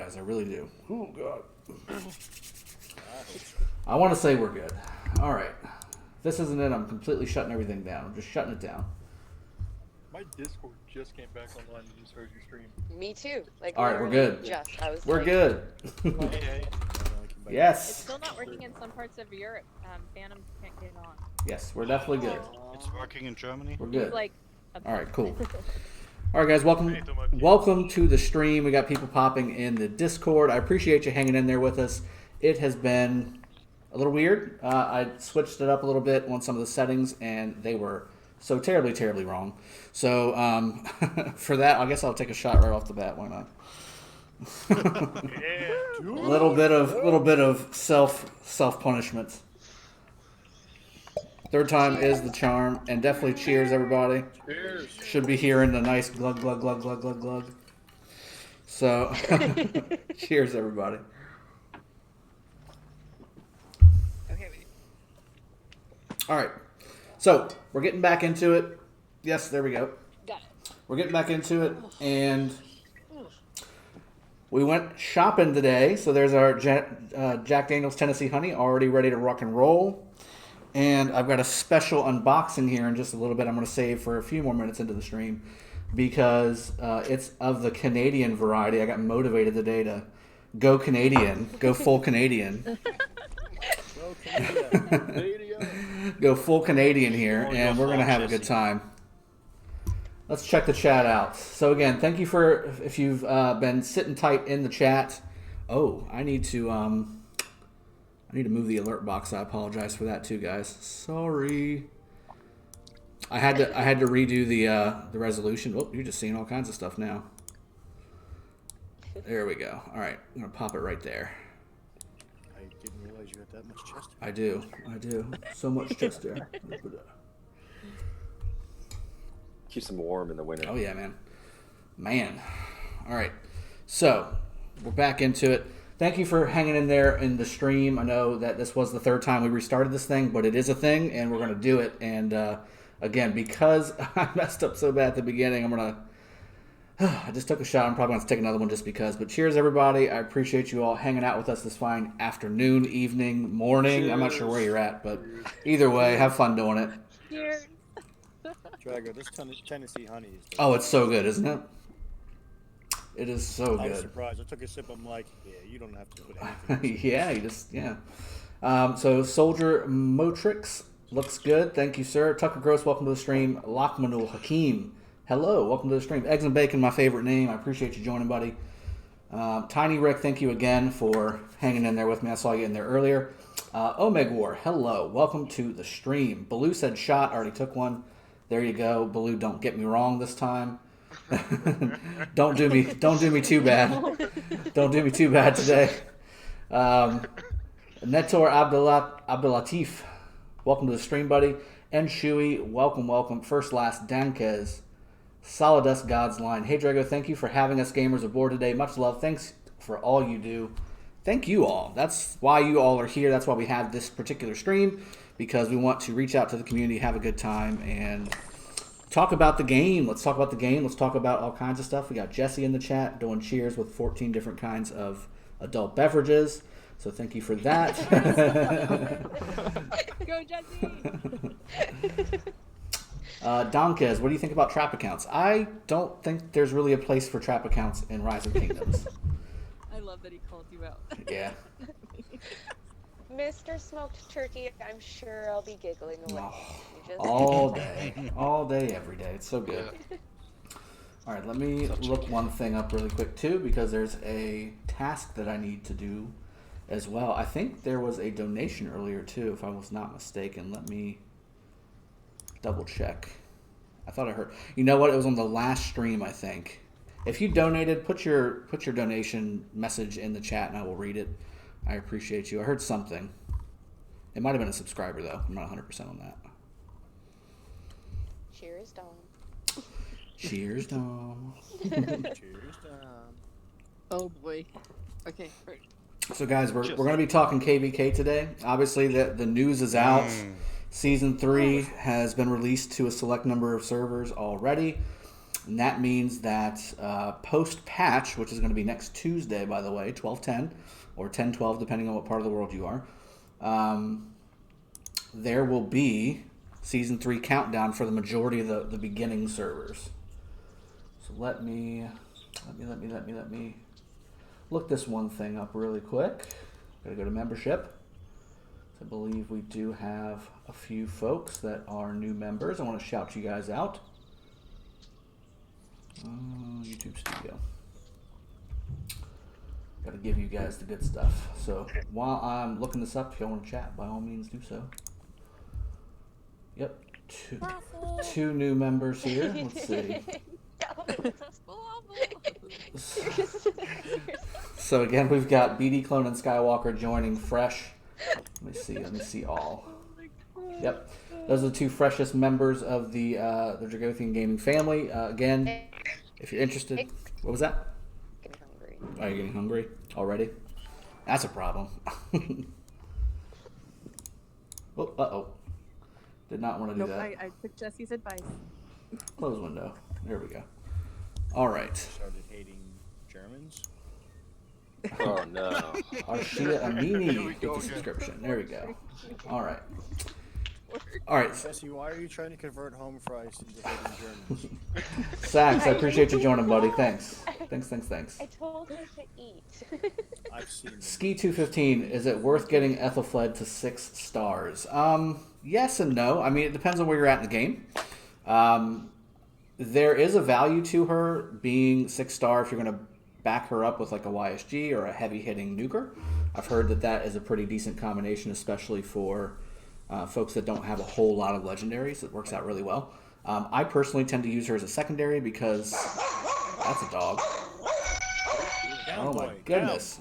guys. I really do. Oh, God. I want to say we're good. All right. If this isn't it, I'm completely shutting everything down. I'm just shutting it down. My Discord just came back online and just heard your stream. Me too. Like, all right, we're good. We're good. Hey. Yes. It's still not working in some parts of Europe. Phantom can't get on. Yes, we're definitely good. It's working in Germany. We're good. He's like, all right, cool. All right, guys, welcome to the stream. We got people popping in the Discord. I appreciate you hanging in there with us. It has been a little weird. I switched it up a little bit on some of the settings, and they were so terribly, terribly wrong. So for that, I guess I'll take a shot right off the bat. Why not? A little bit of self punishment. Third time is the charm, and definitely cheers, everybody. Cheers. Should be hearing the nice glug glug glug glug glug glug. So, cheers, everybody. Okay, wait. All right, so we're getting back into it. Yes, there we go. Got it. We're getting back into it, and we went shopping today. So there's our Jack Daniel's Tennessee Honey already ready to rock and roll. And I've got a special unboxing here in just a little bit. I'm going to save for a few more minutes into the stream because it's of the Canadian variety. I got motivated today to go Canadian, go full Canadian. Go full Canadian here, and we're going to have a good time. Let's check the chat out. So again, thank you for if you've been sitting tight in the chat. Oh, I need to move the alert box. I apologize for that too, guys. Sorry. I had to redo the resolution. Oh, you're just seeing all kinds of stuff now. There we go. All right, I'm gonna pop it right there. I didn't realize you had that much chest. I do. So much chest there. Keeps them warm in the winter. Oh yeah, man. All right, so we're back into it. Thank you for hanging in there in the stream. I know that this was the third time we restarted this thing, but it is a thing, and we're going to do it. And again, because I messed up so bad at the beginning, I just took a shot. I'm probably going to take another one just because. But cheers, everybody. I appreciate you all hanging out with us this fine afternoon, evening, morning. Cheers. I'm not sure where you're at, but either way, have fun doing it. Cheers. Drago, this Tennessee honey is delicious. Oh, it's so good, isn't it? It is so good. I was surprised. I took a sip. I'm like, yeah, you don't have to put anything. Yeah. So Soldier Motrix looks good. Thank you, sir. Tucker Gross, welcome to the stream. Lakmanul Hakim, hello. Welcome to the stream. Eggs and Bacon, my favorite name. I appreciate you joining, buddy. Tiny Rick, thank you again for hanging in there with me. I saw you in there earlier. Omeg War, hello. Welcome to the stream. Baloo said shot. Already took one. There you go. Baloo, don't get me wrong this time. Don't do me too bad. Don't do me too bad today. Netor Abdulatif, welcome to the stream, buddy. And Shui, welcome. First Last Dankez, Solidus God's Line. Hey Drago, thank you for having us gamers aboard today. Much love. Thanks for all you do. Thank you all. That's why you all are here. That's why we have this particular stream, because we want to reach out to the community, have a good time, and talk about the game. Let's talk about the game. Let's talk about all kinds of stuff. We got Jesse in the chat doing cheers with 14 different kinds of adult beverages. So thank you for that. Go, Jesse. Donkez, what do you think about trap accounts? I don't think there's really a place for trap accounts in Rise of Kingdoms. I love that he called you out. Yeah. Mr. Smoked Turkey, I'm sure I'll be giggling away. All day, every day. It's so good. All right, let me look one thing up really quick too, because there's a task that I need to do as well. I think there was a donation earlier too, if I was not mistaken. Let me double check. I thought I heard. You know what? It was on the last stream, I think. If you donated, put your donation message in the chat, and I will read it. I appreciate you. I heard something. It might have been a subscriber though. I'm not 100% on that. Cheers, Dom. Cheers, Dom. Cheers, Dom. Oh boy. Okay. Right. So guys, we're going to be talking KvK today. Obviously, the news is out. Season 3 has been released to a select number of servers already. And that means that post-patch, which is going to be next Tuesday, by the way, 12/10 or 10/12, depending on what part of the world you are, there will be Season 3 countdown for the majority of the beginning servers. So let me look this one thing up really quick. Gotta go to membership. I believe we do have a few folks that are new members. I want to shout you guys out. YouTube Studio. Got to give you guys the good stuff. So while I'm looking this up, if y'all want to chat, by all means do so. Yep, two new members here. Let's see. So again, we've got BD Clone and Skywalker joining fresh. Let me see all. Yep, those are the two freshest members of the Dragothien gaming family. Again, if you're interested, what was that? Getting hungry. Are you getting hungry already? That's a problem. Oh. Did not want to do Nope, that. I took Jesse's advice. Close window. There we go. All right. Started hating Germans. Oh no. Arshia Amini with the subscription. There we go. All right. All right. Jesse, why are you trying to convert home fries into hating Germans? Sax, I appreciate you joining, buddy. Thanks. I told her to eat. I've seen them. Ski 215, is it worth getting Ethelfled to 6 stars? Yes and no. I mean, it depends on where you're at in the game. There is a value to her being 6-star if you're going to back her up with like a YSG or a heavy-hitting nuker. I've heard that is a pretty decent combination, especially for folks that don't have a whole lot of legendaries. It works out really well. I personally tend to use her as a secondary because that's a dog. Down, Oh my boy, goodness.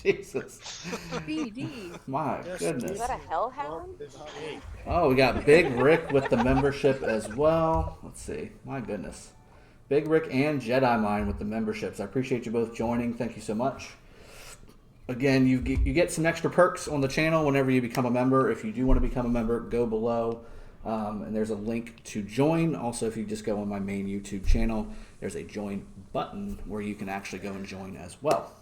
Jesus. BD. My Yes, goodness. Is that a hellhound? Hey, Oh, we got Big Rick with the membership as well. Let's see. My goodness. Big Rick and Jedi Mind with the memberships. I appreciate you both joining. Thank you so much. Again, you get some extra perks on the channel whenever you become a member. If you do want to become a member, go below. And there's a link to join. Also, if you just go on my main YouTube channel, there's a join button where you can actually go and join as well.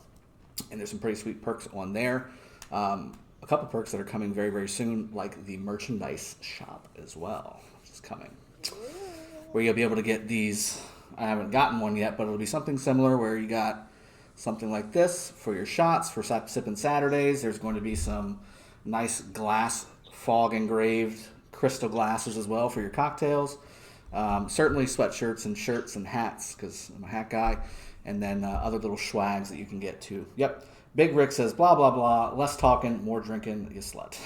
And there's some pretty sweet perks on there. A couple perks that are coming very, very soon, like the merchandise shop as well, which is coming. Where you'll be able to get these. I haven't gotten one yet, but it'll be something similar where you got something like this for your shots for Sippin Saturdays. There's going to be some nice glass fog engraved crystal glasses as well for your cocktails. Certainly sweatshirts and shirts and hats because I'm a hat guy. And then other little swags that you can get too. Yep. Big Rick says, blah, blah, blah. Less talking, more drinking, you slut.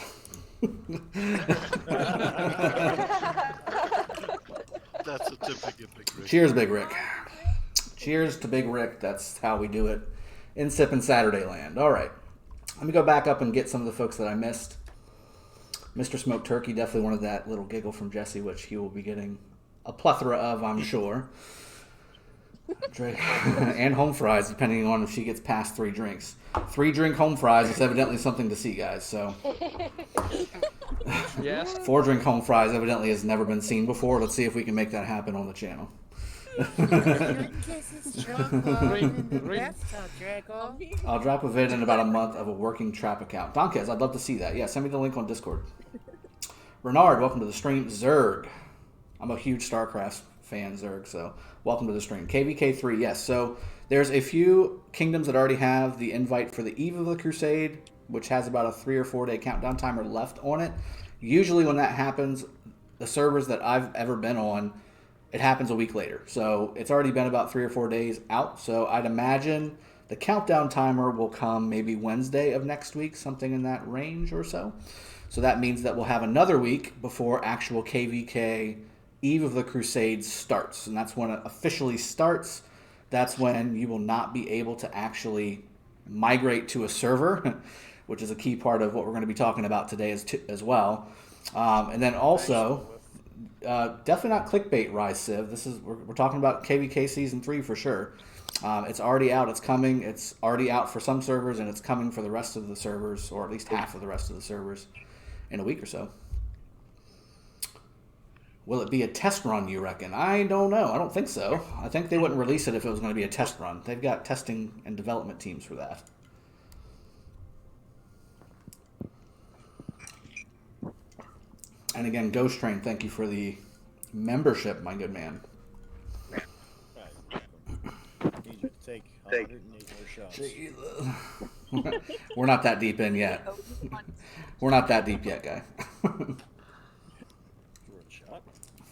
That's a typical Big Rick. Cheers, Big Rick. Cheers to Big Rick. That's how we do it in Sippin' Saturday land. All right. Let me go back up and get some of the folks that I missed. Mr. Smoked Turkey definitely wanted that little giggle from Jesse, which he will be getting a plethora of, I'm sure. And home fries, depending on if she gets past 3 drinks. 3-drink home fries is evidently something to see, guys. So, Yes. 4-drink home fries evidently has never been seen before. Let's see if we can make that happen on the channel. I'll drop a vid in about a month of a working trap account. Donkez, I'd love to see that. Yeah, send me the link on Discord. Bernard, welcome to the stream. Zerg. I'm a huge StarCraft fan, Zerg, so welcome to the stream. KvK 3, yes. So there's a few kingdoms that already have the invite for the Eve of the Crusade, which has about a 3 or 4 day countdown timer left on it. Usually when that happens, the servers that I've ever been on, it happens a week later. So it's already been about 3 or 4 days out. So I'd imagine the countdown timer will come maybe Wednesday of next week, something in that range or so. So that means that we'll have another week before actual KvK Eve of the Crusade starts. And that's when it officially starts. That's when you will not be able to actually migrate to a server, which is a key part of what we're going to be talking about today as well. And then also, definitely not clickbait, Rise Civ. We're talking about KvK Season 3 for sure. It's already out. It's coming. It's already out for some servers, and it's coming for the rest of the servers, or at least half of the rest of the servers, in a week or so. Will it be a test run, you reckon? I don't know. I don't think so. I think they wouldn't release it if it was going to be a test run. They've got testing and development teams for that. And again, Ghost Train, thank you for the membership, my good man. Right. Need you to take 108 more shots. We're not that deep in yet. We're not that deep yet, guy. For a shot.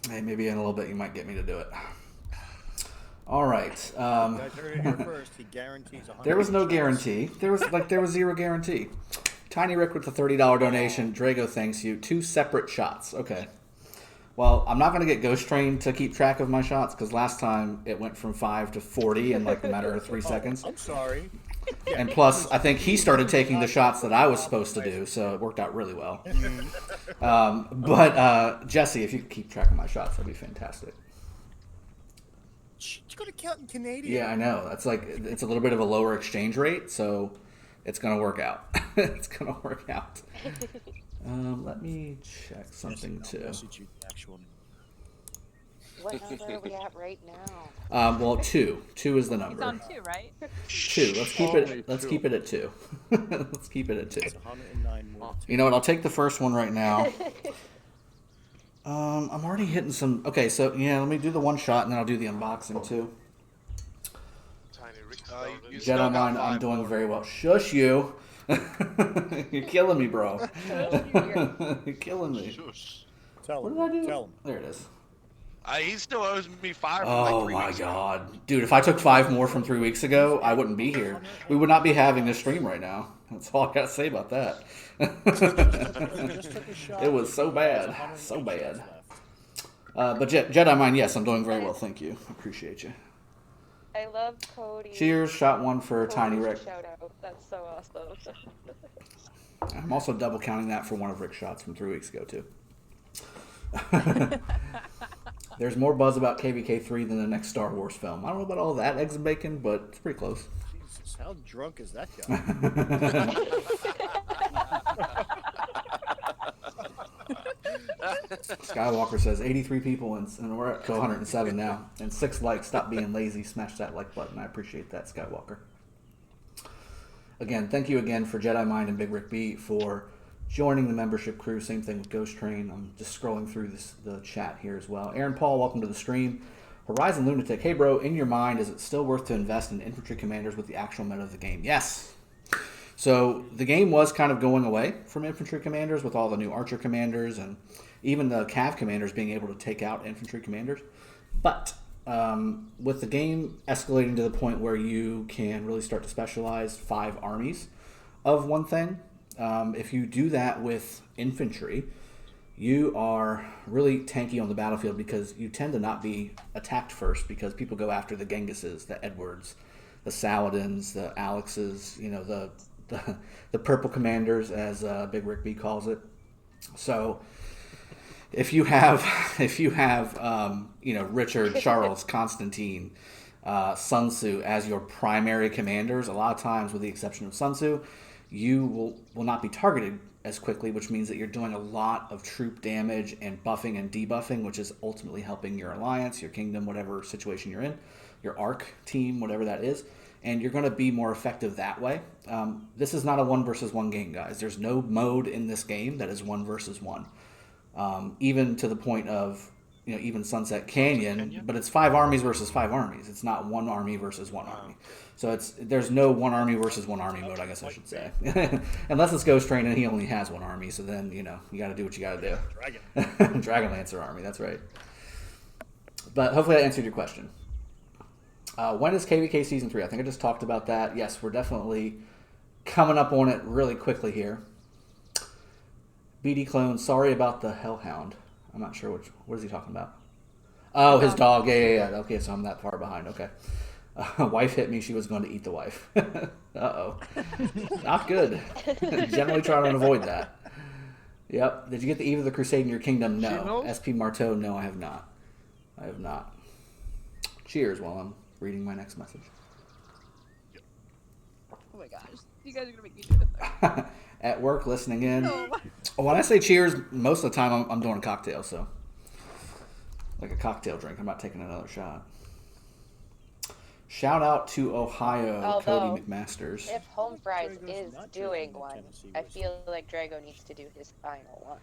Hey, maybe in a little bit you might get me to do it. All right. You guys heard it here first. He guarantees 100. There was no guarantee. There was zero guarantee. Tiny Rick with the $30 donation. Drago thanks you. 2 separate shots. Okay. Well, I'm not going to get Ghost Train to keep track of my shots because last time it went from 5 to 40 in like a matter of 3 seconds. I'm sorry. And plus, I think he started taking the shots that I was supposed to do, so it worked out really well. But Jesse, if you could keep track of my shots, that'd be fantastic. You got to count in Canadian. Yeah, I know. That's like it's a little bit of a lower exchange rate, so it's gonna work out. It's gonna work out. Let me check something too. Message you the actual. What number are we at right now? Well, 2. 2 is the It's number. on 2, right? 2. Let's keep it. Let's keep it at 2. Let's keep it at 2. It's 109 more. You know what? I'll take the first one right now. I'm already hitting some. Okay, so yeah, let me do the one shot and then I'll do the unboxing too. You still Jedi got Mind, I'm 5 doing more. very well. Shush you. You're killing me, bro. You're killing me. Shush. Tell What him. did I do? Tell him. There it is. He still owes me 5 from Oh like 3 my weeks ago. god. Dude, if I took 5 more from 3 weeks ago, I wouldn't be here. We would not be having this stream right now. That's all I gotta say about that. Just took a shot. It was so bad. There's So 108 bad. shots left. But Jedi Mind, yes, I'm doing very well. Thank you. Appreciate you. I love Cody. Cheers. Shot 1 for Cody's Tiny Rick. Shout out. That's so awesome. I'm also double counting that for one of Rick's shots from 3 weeks ago, too. There's more buzz about KvK 3 than the next Star Wars film. I don't know about all that, eggs and bacon, but it's pretty close. Jesus, how drunk is that guy? Skywalker says 83 people and we're at 107 now. And 6 likes. Stop being lazy. Smash that like button. I appreciate that, Skywalker. Again, thank you again for Jedi Mind and Big Rick B for joining the membership crew. Same thing with Ghost Train. I'm just scrolling through the chat here as well. Aaron Paul, welcome to the stream. Horizon Lunatic, hey bro, in your mind, is it still worth to invest in infantry commanders with the actual meta of the game? Yes. So the game was kind of going away from infantry commanders with all the new archer commanders and even the cav commanders being able to take out infantry commanders. But with the game escalating to the point where you can really start to specialize 5 armies of one thing, if you do that with infantry, you are really tanky on the battlefield because you tend to not be attacked first because people go after the Gengises, the Edwards, the Saladins, the Alexes, you know, the purple commanders, as Big Rick B calls it. So if you have you know, Richard, Charles, Constantine, Sun Tzu as your primary commanders, a lot of times, with the exception of Sun Tzu, you will not be targeted as quickly, which means that you're doing a lot of troop damage and buffing and debuffing, which is ultimately helping your alliance, your kingdom, whatever situation you're in, your arc team, whatever that is, and you're going to be more effective that way. This is not a 1 versus 1 game, guys. There's no mode in this game that is 1 versus 1. Even to the point of, you know, even Sunset Canyon, but it's 5 armies versus 5 armies. It's not 1 army versus 1 army. So there's no 1 army versus 1 army mode, I guess I should say. Unless it's Ghost Train and he only has 1 army, so then, you know, you got to do what you got to do. Dragonlancer army, that's right. But hopefully that answered your question. When is KvK Season 3? I think I just talked about that. Yes, we're definitely coming up on it really quickly here. BD Clone, sorry about the Hellhound. I'm not sure what is he talking about? Oh, his dog. Yeah. Okay, so I'm that far behind. Okay. Wife hit me. She was going to eat the wife. Uh-oh. Not good. Generally try to avoid that. Yep. Did you get the Eve of the Crusade in your kingdom? No. SP Marteau? No, I have not. I have not. Cheers while I'm reading my next message. Oh my gosh. You guys are gonna make me do this. At work, listening in. No. When I say cheers, most of the time I'm doing a cocktail, so. Like a cocktail drink. I'm not taking another shot. Shout out to Ohio, Although, Cody McMasters. If Home Fries Drago's is not doing drinking one, Tennessee I whiskey. feel like Drago needs to do his final one.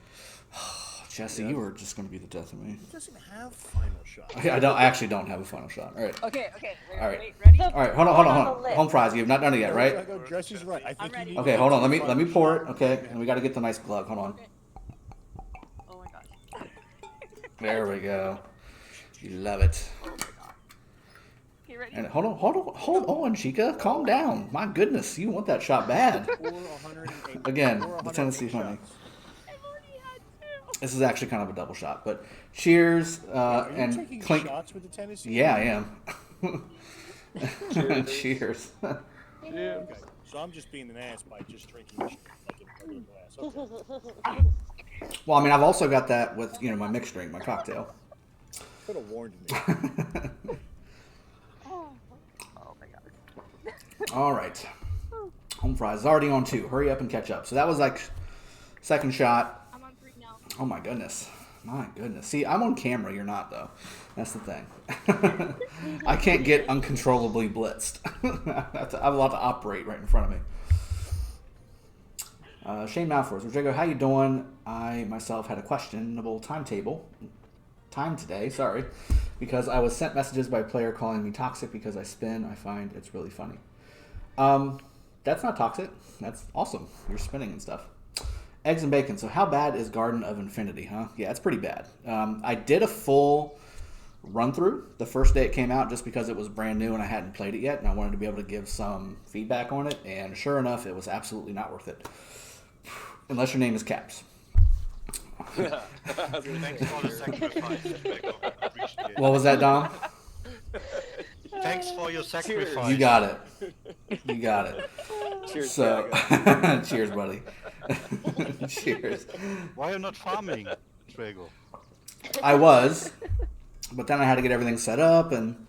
Jesse, you are just going to be the death of me. He doesn't have final shot. I actually don't have a final shot. All right. Okay. All right. Wait, ready? All right, hold on. On the list. Home Fries, you have not done it yet, right? Drago, Jesse's right. I think I'm you ready. need Okay, to hold on. do Let me final pour it. shot. Okay, and we got to get the nice glug. Hold on. Oh my gosh. There we go. You love it. You ready? And hold on, Chica. Calm down. My goodness, you want that shot bad. Pour 108 Again, pour the Tennessee 108 honey. shots. I've already had two. This is actually kind of a double shot, but cheers Are you and taking clink. shots with the Tennessee? Yeah, I am. Cheers. Okay. So I'm just being an ass by just drinking like in a regular glass. Okay. Well, I mean, I've also got that with my mixed drink, my cocktail. Could have warned me. Oh my god. All right. Home Fries is already on 2. Hurry up and catch up. So that was like second shot. I'm on 3 now. Oh my goodness. My goodness. See, I'm on camera. You're not, though. That's the thing. I can't get uncontrollably blitzed. I have a lot to operate right in front of me. Shane Malfors. Rodrigo, how you doing? I myself had a questionable time today, because I was sent messages by a player calling me toxic because I spin. I find it's really funny. That's not toxic. That's awesome. You're spinning and stuff. Eggs and bacon. So how bad is Garden of Infinity, huh? Yeah, it's pretty bad. I did a full run-through the first day it came out just because it was brand new and I hadn't played it yet, and I wanted to be able to give some feedback on it, and sure enough, it was absolutely not worth it. Unless your name is Caps. Thanks for the sacrifice, Drago. Appreciate it. What was that, Dom? Thanks for your sacrifice. You got it. You got it. Cheers, So, Drago. cheers, buddy. Cheers. Why are you not farming, Drago? I was, but then I had to get everything set up, and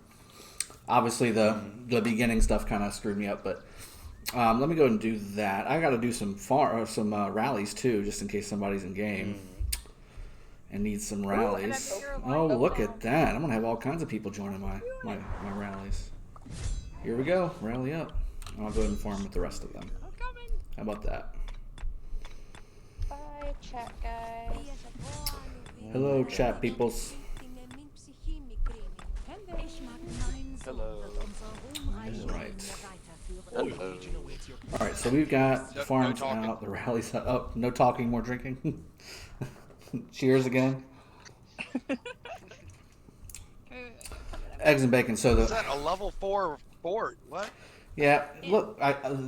obviously the beginning stuff kind of screwed me up. But let me go and do that. I got to do some rallies too, just in case somebody's in game and needs some rallies. Oh, look at that! I'm gonna have all kinds of people joining my rallies. Here we go, rally up. I'll go ahead and farm with the rest of them. I'm coming. How about that? Bye, chat guys. Hello, chat peoples. Hello. All right. Hello. All right, so we've got the No farms talking. out, the rallies out. Oh, no talking, more drinking. Cheers again. Eggs and bacon. So Is that a level 4 fort? What? yeah, look,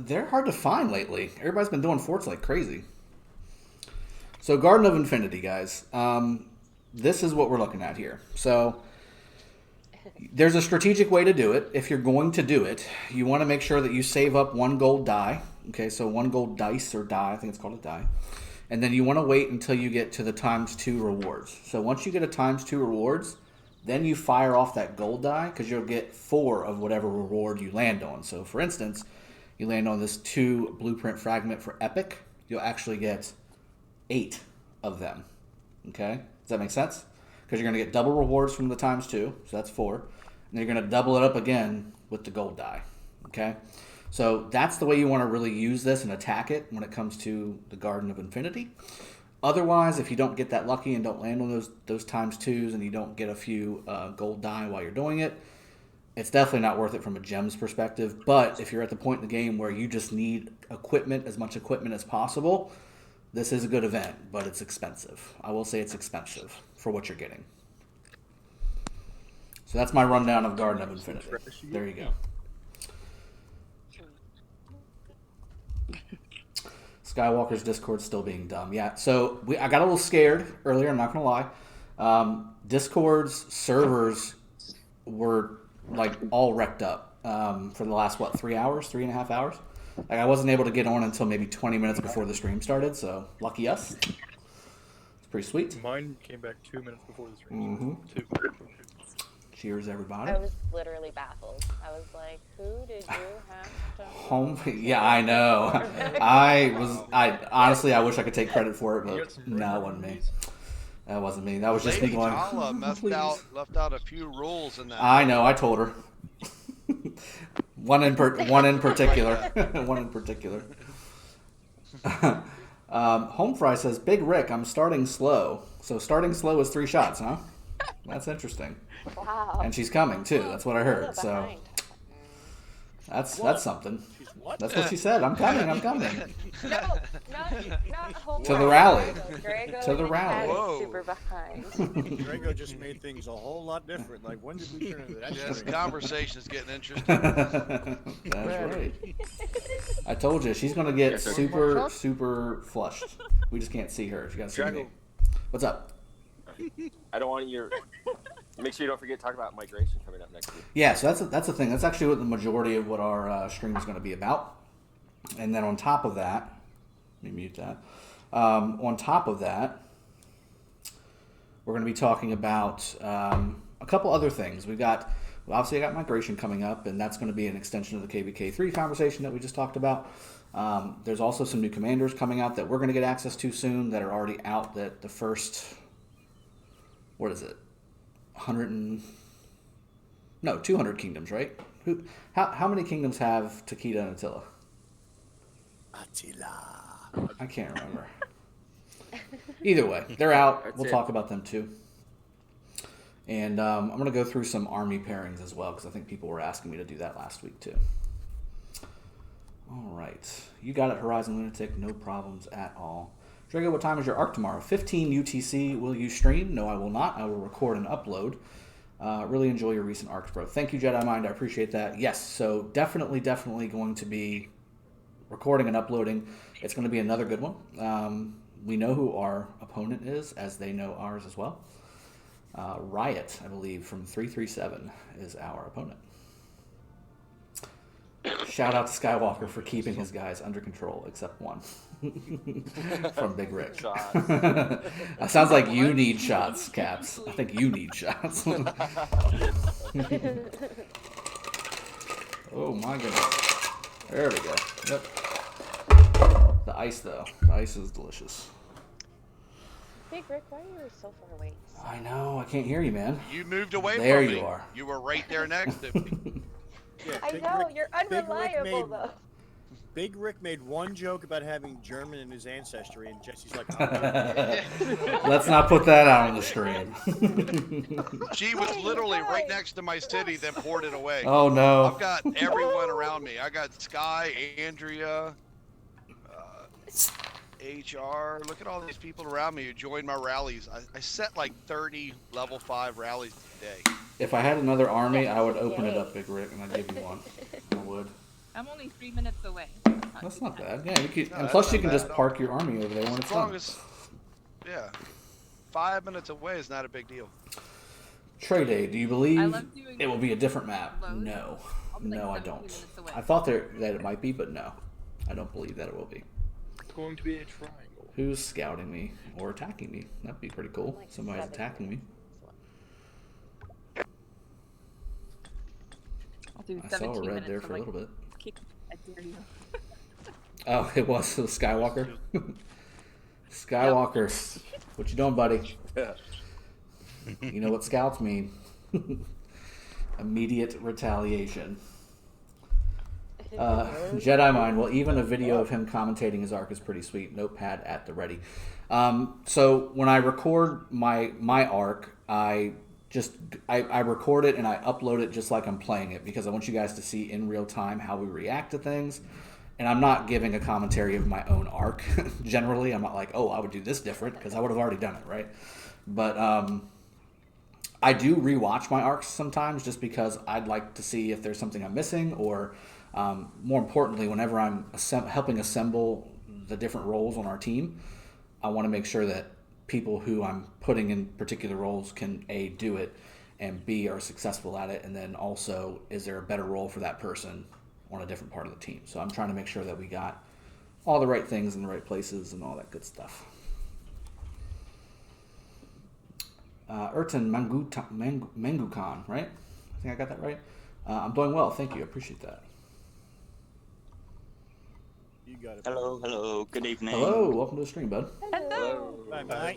they're hard to find lately. Everybody's been doing forts like crazy. So Garden of Infinity, guys. This is what we're looking at here. So there's a strategic way to do it. If you're going to do it, you want to make sure that you save up 1 gold die. Okay, so 1 gold dice or die. I think it's called a die. And then you want to wait until you get to the ×2 rewards. So once you get a ×2 rewards, then you fire off that gold die because you'll get 4 of whatever reward you land on. So for instance, you land on this 2 blueprint fragment for epic, you'll actually get 8 of them. Okay? Does that make sense? Because you're going to get double rewards from the ×2, so that's 4. And then you're going to double it up again with the gold die. Okay? So that's the way you want to really use this and attack it when it comes to the Garden of Infinity. Otherwise, if you don't get that lucky and don't land on those ×2s and you don't get a few gold die while you're doing it, it's definitely not worth it from a gems perspective. But if you're at the point in the game where you just need equipment, as much equipment as possible, this is a good event, but it's expensive. I will say it's expensive for what you're getting. So that's my rundown of Garden of Infinity. There you go. Skywalker's Discord's still being dumb. Yeah, so I got a little scared earlier, I'm not going to lie. Discord's servers were like all wrecked up for the last, 3.5 hours? Like I wasn't able to get on until maybe 20 minutes before the stream started, so lucky us. It's pretty sweet. Mine came back 2 minutes before the stream. Mm-hmm. Cheers, everybody. I was literally baffled. I was like, who did you have to... Home, yeah, I know. I honestly, I wish I could take credit for it, You got but some no, it wasn't me. That wasn't me. That was just me Lady going. Tala "Please." left out a few rules in that. I know. I told her. one in particular. One in particular. Home Fry says, "Big Rick, I'm starting slow." So starting slow is 3 shots, huh? That's interesting. Wow. And she's coming too. That's what I heard. Little So behind. that's something. She's what? That's what she said. I'm coming. I'm coming. No, not home To the run. rally. Drago To the and rally. Cat is Whoa. super behind. Drago just made things a whole lot different. Like, when did we turn into that? This string? conversation's getting interesting. That's right. I told you she's gonna get super flushed. We just can't see her. She got to see me. Drago. What's up? I don't want your. Make sure you don't forget to talk about migration coming up next week. Yeah, so that's the thing. That's actually what the majority of what our stream is going to be about. And then on top of that, let me mute that. On top of that, we're going to be talking about a couple other things. Obviously I got migration coming up, and that's going to be an extension of the KvK 3 conversation that we just talked about. There's also some new commanders coming out that we're going to get access to soon that are already out. That the first, what is it? 200 kingdoms, right? How many kingdoms have Takeda and Attila? I can't remember. Either way, they're out. We'll talk about them too. And I'm going to go through some army pairings as well, because I think people were asking me to do that last week too. All right. You got it, Horizon Lunatic. No problems at all. Drago, what time is your arc tomorrow? 15 UTC. Will you stream? No, I will not. I will record and upload. Really enjoy your recent arcs, bro. Thank you, Jedi Mind. I appreciate that. Yes, so definitely going to be recording and uploading. It's going to be another good one. We know who our opponent is, as they know ours as well. Riot, I believe, from 337 is our opponent. Shout out to Skywalker for keeping his guys under control, except one. From Big Rick. That sounds like you need shots, Caps. I think you need shots. Oh my goodness. There we go. Yep. The ice, though. The ice is delicious. Big Rick, why are you so far away? I know. I can't hear you, man. You moved away There from me. you are. You were right there next to me. Yeah, I Big know, Rick- you're Big Rick unreliable made- though. Big Rick made one joke about having German in his ancestry, and Jesse's like, Let's not put that out on the stream. She was literally right next to my city, then poured it away. Oh, no. I've got everyone around me. I got Sky, Andrea, HR. Look at all these people around me who joined my rallies. I set like 30 level 5 rallies today. If I had another army, I would open it up, Big Rick, and I'd give you one. I would. I'm only 3 minutes away. That's not bad. Yeah, you could, No, and that's plus you not can bad just at all. park your army over there when it's As long done. as, yeah, 5 minutes away is not a big deal. Trade Day, do you I believe love doing it will be a different map? loads. No. I'll be like No, I 17 don't. minutes away. I thought that it might be, but no. I don't believe that it will be. It's going to be a triangle. Who's scouting me or attacking me? That'd be pretty cool. Like Somebody's 7 attacking me. I'll do I saw 17 a red minutes there of, for a like, little bit. I dare you. Oh, it was Skywalker. Skywalker, what you doing, buddy? You know what scouts mean? Immediate retaliation. Jedi Mind. Well, even a video of him commentating his arc is pretty sweet. Notepad at the ready. So when I record my arc, I record it and I upload it just like I'm playing it, because I want you guys to see in real time how we react to things. And I'm not giving a commentary of my own arc. Generally, I'm not like, oh, I would do this different, because I would have already done it, right? But I do rewatch my arcs sometimes, just because I'd like to see if there's something I'm missing, or more importantly, whenever I'm helping assemble the different roles on our team, I want to make sure that people who I'm putting in particular roles can A, do it, and B, are successful at it, and then also, is there a better role for that person on a different part of the team. So I'm trying to make sure that we got all the right things in the right places and all that good stuff. Ertan Mangukan, right? I think I got that right. I'm doing well, thank you. I appreciate that. you got it. Hello, good evening. Hello, welcome to the stream, bud. Hello. Bye, bye.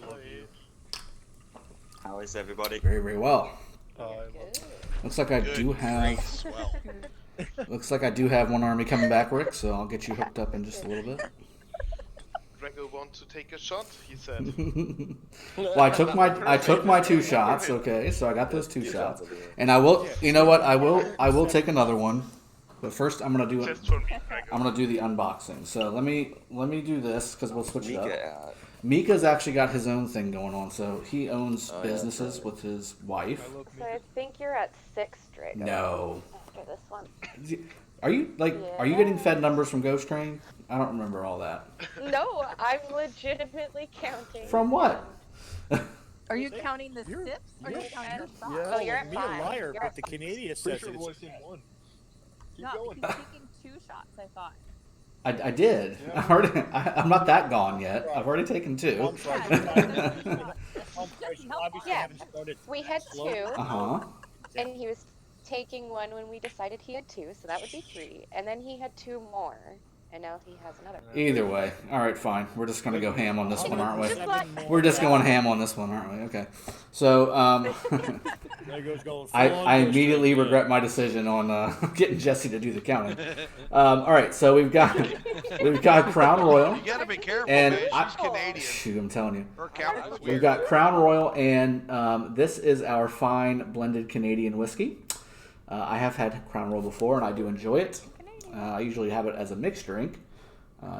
How is everybody? Very, very well. Good. Looks like I Good do have. grief, swell. Looks like I do have one army coming back, Rick. So I'll get you hooked up in just a little bit. Drago wants to take a shot, he said. Well, I took my 2 shots. Okay, so I got those 2 shots, and I will. You know what? I will take another one. But first, I'm gonna do Just for me, Drago. I'm gonna do the unboxing. So let me do this because we'll switch it up. Mika. Mika's actually got his own thing going on. So he owns Oh, yeah, businesses right. with his wife. I love So I think you're at 6, Drago. No. After this one. Are you are you getting fed numbers from Ghost Train? I don't remember all that. No, I'm legitimately counting. From what? Are you counting the You're- sips? Or are you you're- counting the shots? Yeah. Oh, you're at me 5. a liar, You're but at the Canadian Pretty says sure it's I've only seen one. Keep No, going. he's taking 2 shots, I thought. I did. Yeah. I already. I'm not that gone yet. I've already taken 2. I'm sorry. Yeah. Obviously, Yeah. I haven't started. We had 2, Uh-huh. and he was taking 1 when we decided he had 2, so that would be 3. And then he had 2 more, and now he has another. Either way. All right, fine. We're just going to go ham on this one, aren't we? Just let- We're just going ham on this one, aren't we? Okay. So, There goes going I full on I Ghost immediately Train. regret my decision on getting Jesse to do the counting. All right, so we've got Crown Royal, You gotta be careful, and man. She's Canadian. shoot, I'm telling you. Her count was We've weird. got Crown Royal, and this is our fine blended Canadian whiskey. I have had Crown Royal before, and I do enjoy it. I usually have it as a mixed drink,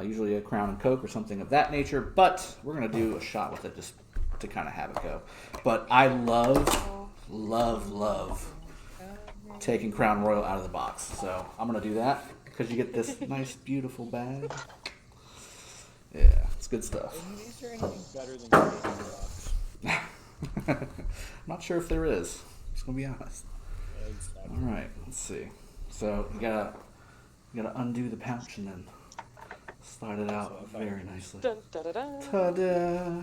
usually a Crown and Coke or something of that nature. But we're gonna do a shot with it just to kind of have it go. But I love taking Crown Royal out of the box, so I'm gonna do that because you get this nice, beautiful bag. Yeah, it's good stuff. Is there anything better than Canadian rocks? I'm not sure if there is. Just gonna be honest. Exactly. All right, let's see. So you gotta undo the pouch and then slide it out very nicely. Dun, da, da, da. Ta-da!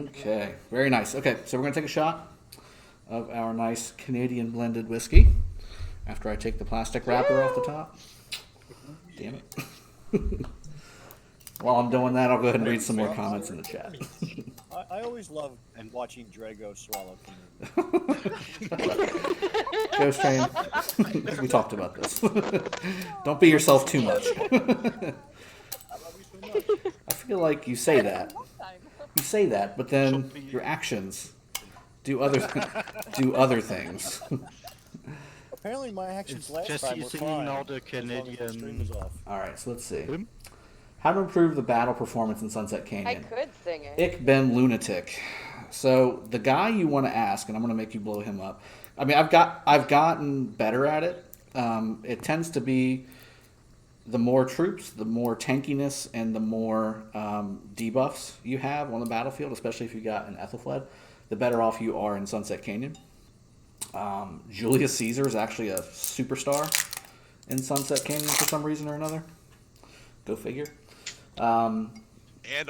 Okay, very nice. Okay, so we're gonna take a shot of our nice Canadian blended whiskey after I take the plastic wrapper off the top. Damn it. While I'm doing that, I'll go ahead and read some more comments in the chat. I always love watching Drago swallow. Ghost Train, we talked about this. Don't be yourself too much. I feel like you say that. You say that, but then your actions do other things. Apparently, my actions last Jesse time were singing fine. all the as long as the stream Canadian- was off. All right, so let's see. Him? How to improve the battle performance in Sunset I Canyon. could sing it. Ich bin lunatic. So the guy you want to ask, and I'm going to make you blow him up. I mean, I've gotten better at it. It tends to be the more troops, the more tankiness, and the more debuffs you have on the battlefield, especially if you got an Ethelfled, the better off you are in Sunset Canyon. Julius Caesar is actually a superstar in Sunset Canyon for some reason or another. Go figure. And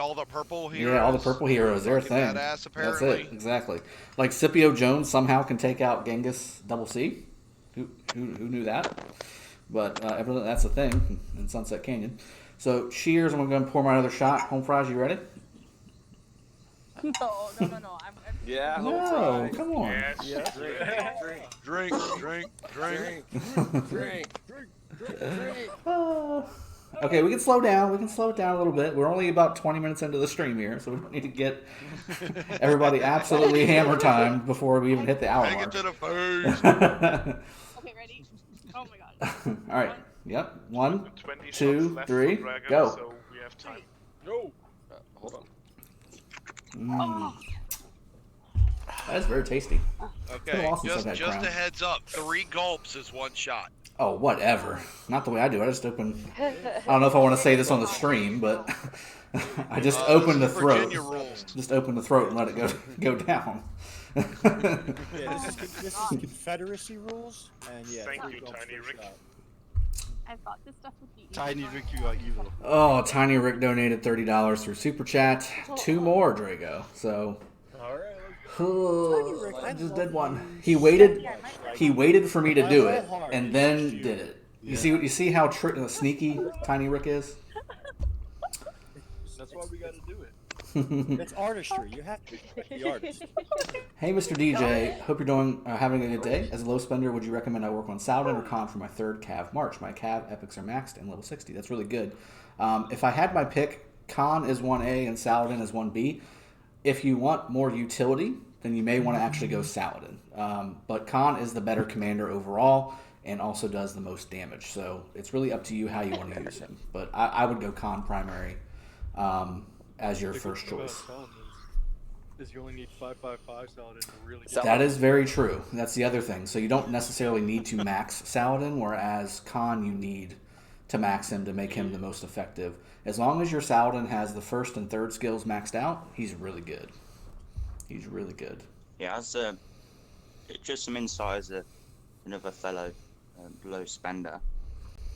all the purple heroes. Yeah, all the purple heroes. They're a Fucking thing. badass, That's apparently. it. Exactly. Like Scipio Jones somehow can take out Genghis Double C. Who knew that? But evidently that's a thing in Sunset Canyon. So cheers. I'm going to pour my other shot. Home fries, you ready? No. I'm Yeah, home No, fries. come on. Yes. Drink, drink, drink. Oh. Okay, we can slow down. We can slow it down a little bit. We're only about 20 minutes into the stream here, so we don't need to get everybody absolutely hammer time before we even hit the hour Take it mark. to the face. Okay, ready? Oh my god. All right. Yep. 1, 20 shots 2, left 3, for Drago, go. So we have time. No. Hold on. Mm. That is very tasty. Okay, been a while since I've had just Crown. a heads up. 3 gulps is 1 shot. Oh, whatever. Not the way I do it. I just open. I don't know if I want to say this on the stream, but I just open the this is throat. Virginia rules. Just open the throat and let it go down. Yeah, this is Confederacy rules, and yeah. Thank 3 you, gulps Tiny per Rick. shot. I thought this stuff would be easy. Tiny Rick, you are evil. Oh, Tiny Rick donated $30 through Super Chat. 2 more, Drago. So, All right. I just did one. He waited. He waited for me to do it, and then did it. You see how sneaky Tiny Rick is? That's why we got to do it. That's artistry. You have to respect the artist. Hey, Mr. DJ. Hope you're doing having a good day. As a low spender, would you recommend I work on Saladin or Con for my third Cav March? My Cav epics are maxed and level 60. That's really good. If I had my pick, Con is 1A and Saladin is 1B. If you want more utility, then you may want to actually go Saladin. But Con is the better commander overall and also does the most damage. So it's really up to you how you want to use him. But I would go Con primary as your The good first thing about choice. Saladin is you only need 5/5/5 Saladin to really get That is very true. That's the other thing. So you don't necessarily need to max Saladin, whereas Khan you need to max him to make him the most effective. As long as your Saladin has the first and third skills maxed out, he's really good. He's really good. Yeah, just some insight as another fellow low spender.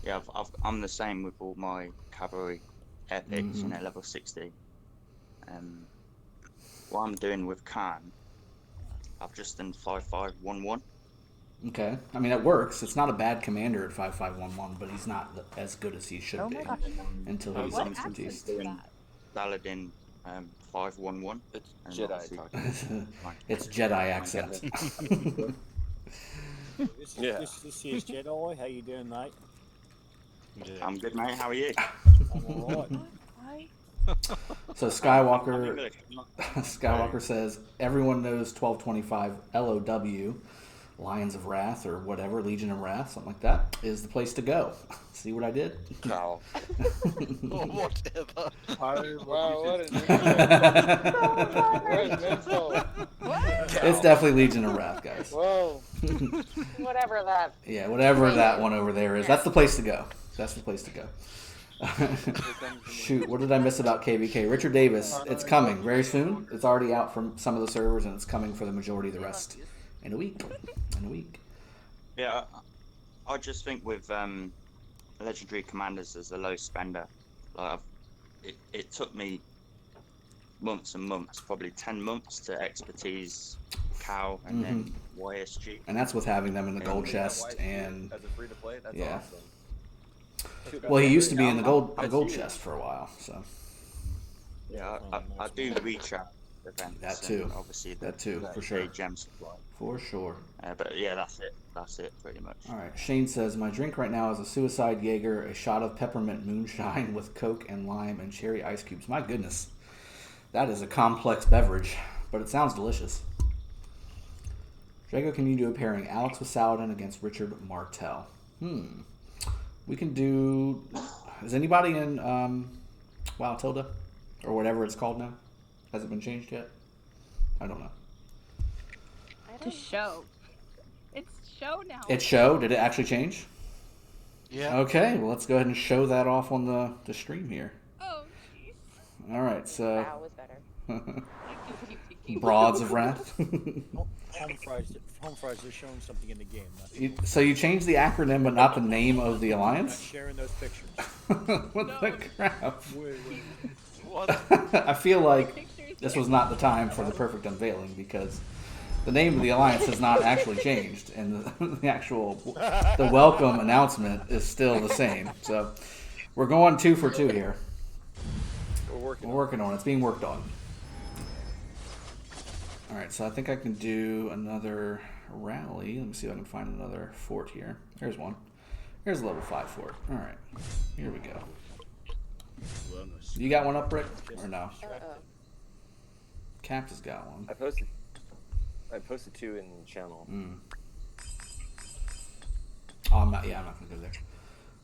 Yeah, I'm the same with all my cavalry epics, level 60. What I'm doing with Khan, I've just done 5/5/1/1. Okay. I mean, it works. It's not a bad commander at 5/5/1/1, but he's not as good as he should be until he's expertise. Doing Saladin 5/1/1. It's Jedi talking. It's Jedi accent. This is Jedi. How you doing, mate? I'm good, mate. How are you? I'm all right. So Skywalker says everyone knows 1225 LOW, Lions of Wrath or whatever, Legion of Wrath, something like that, is the place to go. See what I did? Cow. Whatever. Wow, what an It's definitely Legion of Wrath, guys. Whoa. Whatever that. Yeah, whatever that one over there is. That's the place to go. That's the place to go. Shoot, what did I miss about KvK? Richard Davis, it's coming very soon. It's already out from some of the servers, and it's coming for the majority of the rest in a week. Yeah, I just think with legendary commanders as a low spender, like it took me months and months, probably 10 months to expertise Cow and then YSG. And that's with having them in the gold chest and as a free to play. That's yeah. awesome. Well, he used to be in the gold chest for a while, so. Yeah, I do recap events. That too. And obviously, that too, for sure. Gem supply. For sure. But yeah, that's it. That's it, pretty much. All right. Shane says, my drink right now is a Suicide Jaeger, a shot of peppermint moonshine with Coke and lime and cherry ice cubes. My goodness. That is a complex beverage, but it sounds delicious. Drago, can you do a pairing Alex with Saladin against Richard Martel? We can do... Is anybody in WoW Tilda? Or whatever it's called now? Has it been changed yet? I don't know. To show. It's show now. It's show? Did it actually change? Yeah. Okay, well let's go ahead and show that off on the stream here. Oh, jeez. All right, so... Wow was better. Broads of Wrath. Home fries, they're showing something in the game. So you changed the acronym but not the name of the I'm not alliance? sharing those pictures. What the crap? What? I feel like this was not the time for the perfect unveiling because the name of the alliance has not actually changed, and the welcome announcement is still the same. So we're going 2 for 2 here. We're working on it. It's being worked on. All right, so I think I can do another rally. Let me see if I can find another fort here. There's one. Here's a level 5 fort. All right, here we go. You got one up, Rick, or no? Capt has got one. I posted 2 in the channel. Oh, I'm not gonna go there.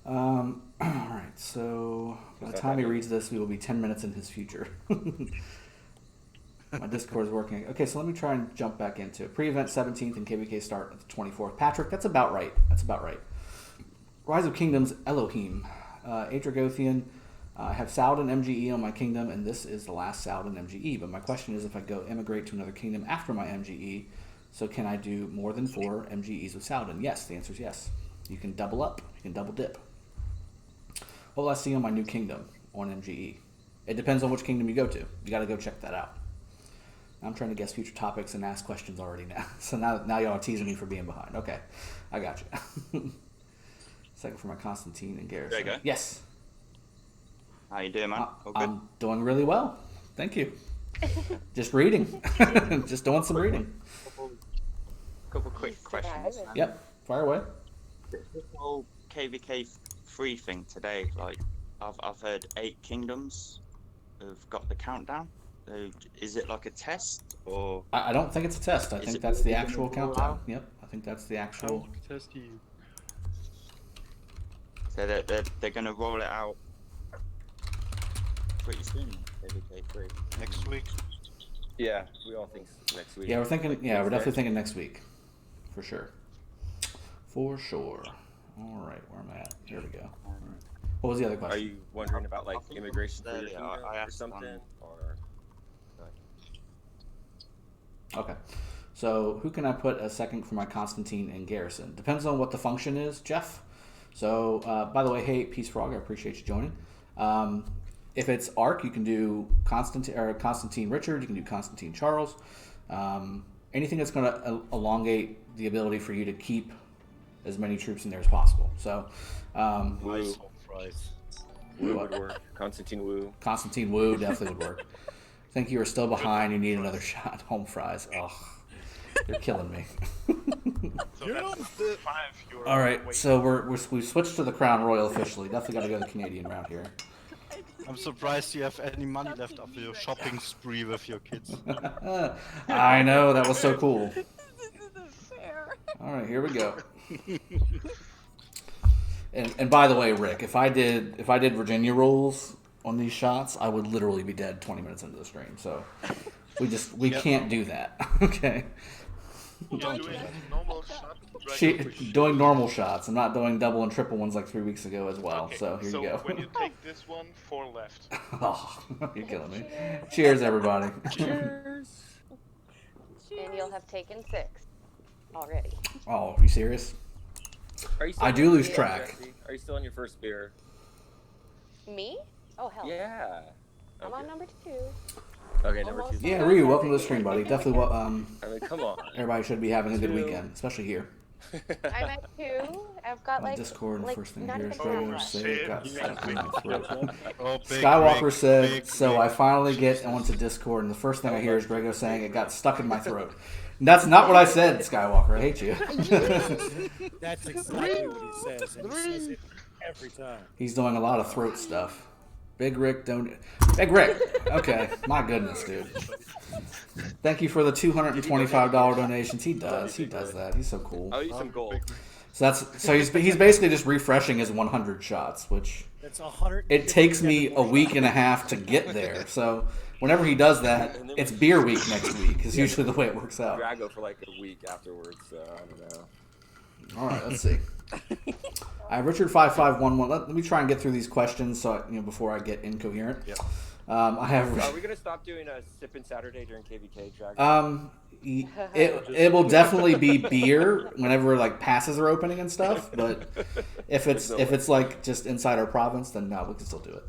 All right, so by the time he reads this, we will be 10 minutes in his future. My Discord is working. Okay, so let me try and jump back into it. Pre-event 17th and KvK start at the 24th. Patrick, that's about right. Rise of Kingdoms, Elohim. Dragothien. I have Saladin MGE on my kingdom, and this is the last Saladin MGE. But my question is, if I go immigrate to another kingdom after my MGE, so can I do more than 4 MGEs with Saladin? Yes, the answer is yes. You can double up. You can double dip. What will I see on my new kingdom on MGE? It depends on which kingdom you go to. You got to go check that out. I'm trying to guess future topics and ask questions already now. So now y'all are teasing me for being behind. Okay, I got you. Second for my Constantine and Garrison. There you go. Yes. How you doing, man? All good? I'm doing really well. Thank you. Just reading. Just doing some reading. Couple quick questions. Yep. Fire away. This whole KvK free thing today, like I've heard 8 kingdoms have got the countdown. So is it like a test or? I don't think it's a test. I think that's the actual countdown. Yep. I think that's the actual. Test you. So they're gonna roll it out pretty soon. KvK free Next week. Yeah, we all think next week. Yeah, we're thinking. Like Yeah, we're Wednesday. definitely thinking next week, for sure. For sure. All right, where am I at? Here we go. All right. What was the other Are question? you wondering about like immigration for your Yeah, kingdom I or asked something? Or Okay. So who can I put as second for my Constantine and Garrison? Depends on what the function is, Jeff. So, by the way, hey, Peace Frog, I appreciate you joining. If it's Arc, you can do Constantine Richard. You can do Constantine Charles. Anything that's going to elongate the ability for you to keep as many troops in there as possible. So, Woo. Fries. Woo would work. Constantine Woo. Constantine Wu definitely would work. Think you are still behind. You need another shot. Home fries. Oh, you're killing me. So that's the 5 you're All right, waiting. so we've switched to the Crown Royal officially. Definitely got to go the Canadian route here. I'm surprised you have any money left after your shopping spree with your kids. I know, that was so cool. This isn't fair. All right, here we go. And by the way, Rick, if I did Virginia rolls on these shots, I would literally be dead 20 minutes into the stream. So we can't do that. Okay. You're doing normal shot. Doing normal shots. I'm not doing double and triple ones like 3 weeks ago as well. Okay, So here you go. when you take this one, 4 left. Oh, you're killing me. Cheers, everybody. Cheers. And you'll have taken 6 already. Oh, are you serious? Are you still I on do your lose beer, track. Jesse? Are you still on your first beer? Me? Oh hell. Yeah. I'm on number 2. Okay, number Almost. 2. Yeah, Ryu, welcome to the stream, buddy. Definitely, I mean, come on. everybody should be having a good 2. weekend, especially here. I'm at 2. I've got My like Discord, and the like first thing not here is even Drago half say shit. it got You stuck in my throat. Oh, big Skywalker Rick, said, big so Rick. I finally get onto Discord, and the first thing I hear is Drago saying it got stuck in my throat. And that's not what I said, Skywalker. I hate you. That's exactly what he says, and he says it every time. He's doing a lot of throat stuff. Big Rick, don't. Big Rick! Okay, my goodness, dude. Thank you for the $225 donations. He does that. He's so cool. I'll eat some gold. So he's basically just refreshing his 100 shots, which That's 100. it takes me a week and a half to get there. So whenever he does that, it's beer week next week. Is usually the way it works out. Drago for like a week afterwards, so I don't know. All right, let's see. I have Richard5511. Let me try and get through these questions so before I get incoherent. Yep. I have. Are we gonna stop doing a Sippin Saturday during KvK, Drago? It will definitely be beer whenever like passes are opening and stuff. But if it's like just inside our province, then no, we can still do it.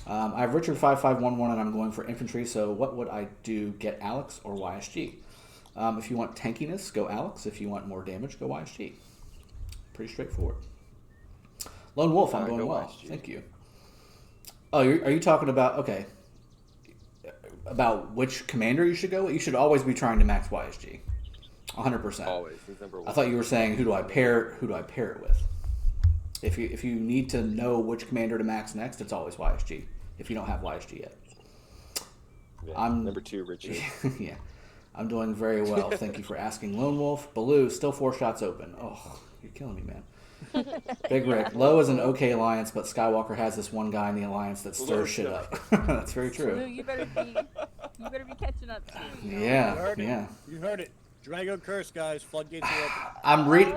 I have Richard5511 and I'm going for infantry. So what would I do? Get Alex or YSG? If you want tankiness, go Alex. If you want more damage, go YSG. Pretty straightforward. Lone Wolf, I'm going go well. YSG. Thank you. Oh, are you talking about about which commander you should go with? You should always be trying to max YSG. 100%. Always. He's number 1. I thought you were saying who do I pair it with? If you need to know which commander to max next, it's always YSG. If you don't have YSG yet. Yeah, I'm number 2, Richard. Yeah. I'm doing very well. Thank you for asking. Lone Wolf, Baloo, still 4 shots open. Oh, you're killing me, man. Big Rick, Low is an okay alliance, but Skywalker has this one guy in the alliance that stirs shit up. That's very Blue, true. you better be catching up soon. You Yeah, heard it. yeah. You heard it. Drago curse, guys. Floodgates are open. I'm reading.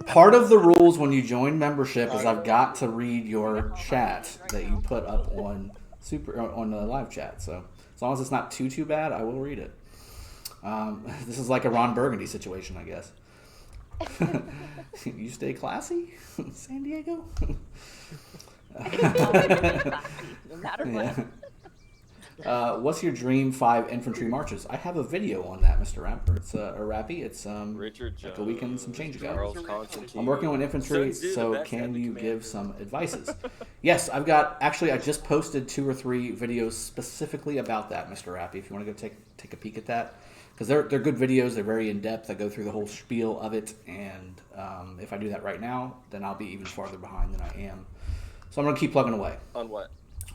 Part of the rules when you join membership is I've got to read your chat that you put up on the live chat. So as long as it's not too bad, I will read it. This is like a Ron Burgundy situation, I guess. You stay classy, San Diego. No matter what. What's your dream 5 infantry marches? I have a video on that, Mr. Rapper. It's a Rappy. It's Richard like Jones, a week and some change ago. Charles Constantine. I'm working on infantry, Sun Tzu, the so best can heavy you commander. give some advices? Yes, I've got. Actually, I just posted 2 or 3 videos specifically about that, Mr. Rappy. If you want to go take a peek at that, because they're good videos. They're very in depth. I go through the whole spiel of it, and if I do that right now, then I'll be even farther behind than I am. So I'm gonna keep plugging away. On what?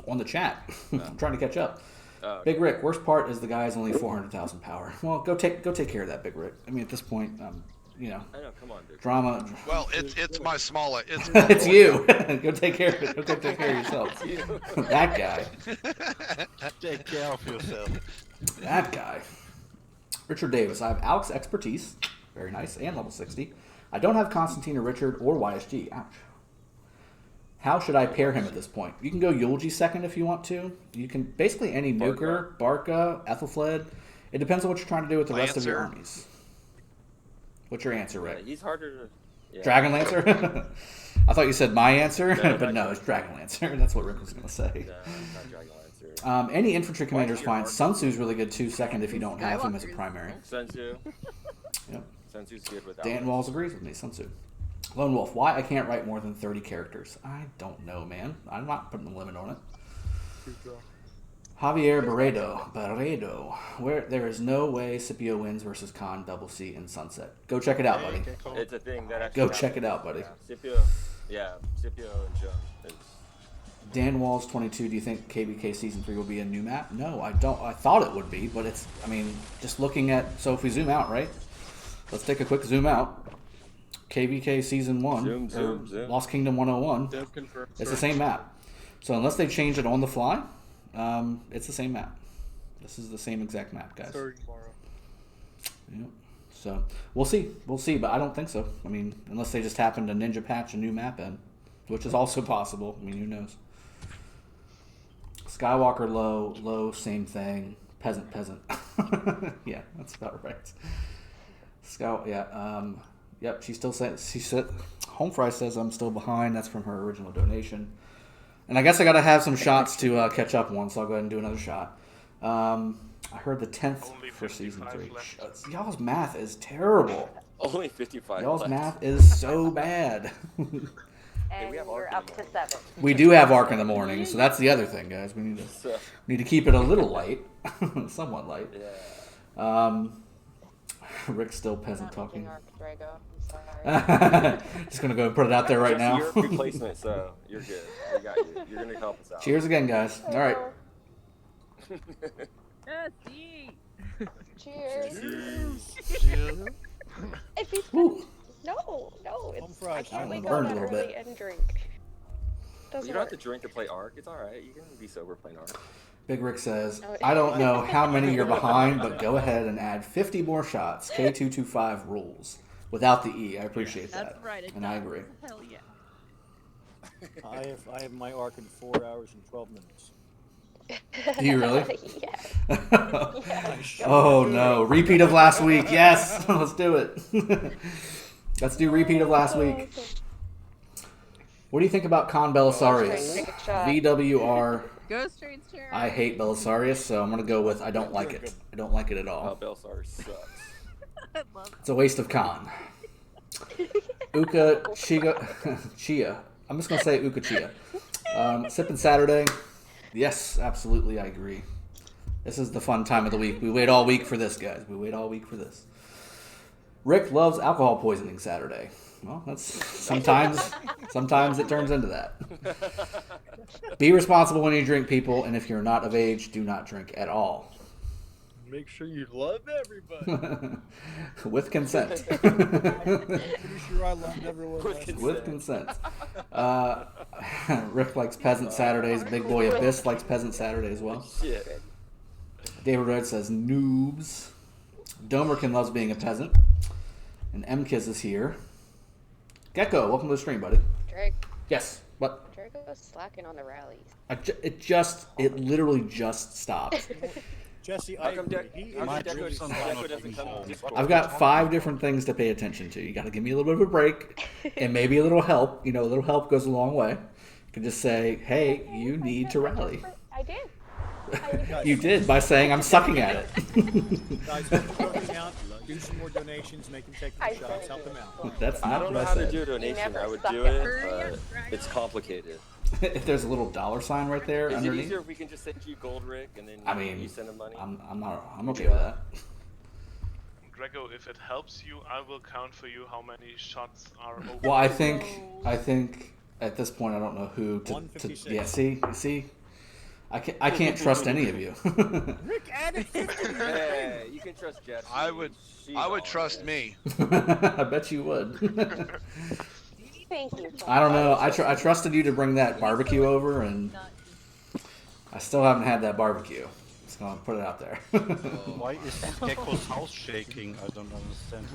On the chat. I'm trying to catch up. Oh, okay. Big Rick, worst part is the guy's only 400,000 power. Well, go take care of that, Big Rick. I mean, at this point, you know, I know. Come on, dude. drama. Well, it's my smaller. It's It's you. Go take care of it. Go take care of yourself. That guy. Take care of yourself. That guy. Richard Davis. I have Alex Expertise. Very nice. And level 60. I don't have Constantine or Richard or YSG. Ouch. How should I pair him at this point? You can go Yulji second if you want to. You can basically any Nuker, Barca, Ethelfled. It depends on what you're trying to do with the rest of your Lancer. armies. What's your answer, Yeah, Rick? he's harder to. Yeah. Dragon Lancer? I thought you said my answer, No, but no, not it's Dragon Lancer. That's what Rick was going to say. No, not Dragon Lancer. Any infantry commander is your fine. mark? Sun Tzu's really good too, second if you don't have him as a primary. Sun Tzu. Yep. Sun Tzu's good without. Dan Walls agrees with me, Sun Tzu. Lone Wolf, why I can't write more than 30 characters? I don't know, man. I'm not putting a limit on it. Javier Barredo, where there is no way Scipio wins versus Khan Double C in Sunset. Go check it out, buddy. It's a thing that actually. Go happens. check it out, buddy. Yeah, Scipio and Joan. Dan Walls 22, do you think KvK Season 3 will be a new map? No, I don't. I thought it would be, but it's, I mean, just looking at, so if we zoom out, right? Let's take a quick zoom out. KvK Season 1, Zoom. Lost Kingdom 101, it's the same map. So unless they change it on the fly, it's the same map. This is the same exact map, guys. Yep. So we'll see, but I don't think so. I mean, unless they just happen to ninja patch a new map in, which is also possible. I mean, who knows? Skywalker low, same thing. Peasant. Yeah, that's about right. Yep, she said, Homefry says I'm still behind. That's from her original donation. And I guess I got to have some shots to catch up on, so I'll go ahead and do another shot. I heard the 10th Only for Season 3. 55 left. Y'all's math is terrible. Only 55. Y'all's left. math is so bad. And we have we're Ark up in the to 7. We do have Ark in the morning, so that's the other thing, guys. We need to keep it a little light, somewhat light. Yeah. Rick's still peasant Not talking. making Ark, Drago. I'm sorry. Just gonna go and put it out there right now. You're a replacement, so you're good. We got you. You're gonna help us out. Cheers again, guys. All right. See. Cheers. If he's Woo. no, it's Home fried. I can't I'm wake burned up a that little early bit. and drink. Doesn't You don't have work. to drink to play Ark. It's all right. You can be sober playing Ark. Big Rick says, Oh, I don't know how many you're behind, but go ahead and add 50 more shots. K225 rules. Without the E. I appreciate that. That's right. And I agree. Hell yeah. I have my arc in 4 hours and 12 minutes. Do you really? Yes. Oh no. Repeat of last week. Yes. Let's do it. Let's do repeat of last week. What do you think about Con Belisarius? Take a shot. VWR. Ghost Train's chair. I hate Belisarius, so I'm going to go with I don't like it. I don't like it at all. Belsar sucks. I love It's a waste of Con. Uka Chia. I'm just going to say Uka Chia. Sippin Saturday. Yes, absolutely, I agree. This is the fun time of the week. We wait all week for this, guys. We wait all week for this. Rick loves alcohol poisoning Saturday. Well, that's sometimes it turns into that. Be responsible when you drink, people, and if you're not of age, do not drink at all. Make sure you love everybody. With consent. I'm pretty sure I loved everyone. With consent. Rick likes Peasant Saturdays. Big Boy Abyss likes Peasant Saturday as well. Shit. David Red says noobs. Domerkin loves being a peasant. And MKiz is here. Gecko, welcome to the stream, buddy. Drake. Yes. What? Drago's slacking on the rallies. It literally just stopped. Jesse, How I come agree. Deco doesn't come to Discord? I've got 5 different things to pay attention to. You got to give me a little bit of a break, and maybe a little help. You know, a little help goes a long way. You can just say, "Hey, you need to rally." I did. You did by saying I'm sucking at it. Guys, when you go down out, do some more donations, make them take I some shots, said help them out. That's I not don't what know I how to said. do a donation. never I would suck do at it, it. but it's complicated. If there's a little dollar sign right there Is it underneath, easier if we can just send you gold, Rick, and then I mean, you send them money? I'm okay with that. Grego, if it helps you, I will count for you how many shots are open. Well, I think at this point I don't know who to 156. yeah. See, I can't trust any of you. Rick added 50. Hey, you can trust Jesse. I would trust me. I bet you would. Thank you. I don't know. I trusted you to bring that barbecue over, and I still haven't had that barbecue. Just gonna put it out there. Why is Gecko's house shaking? I don't understand.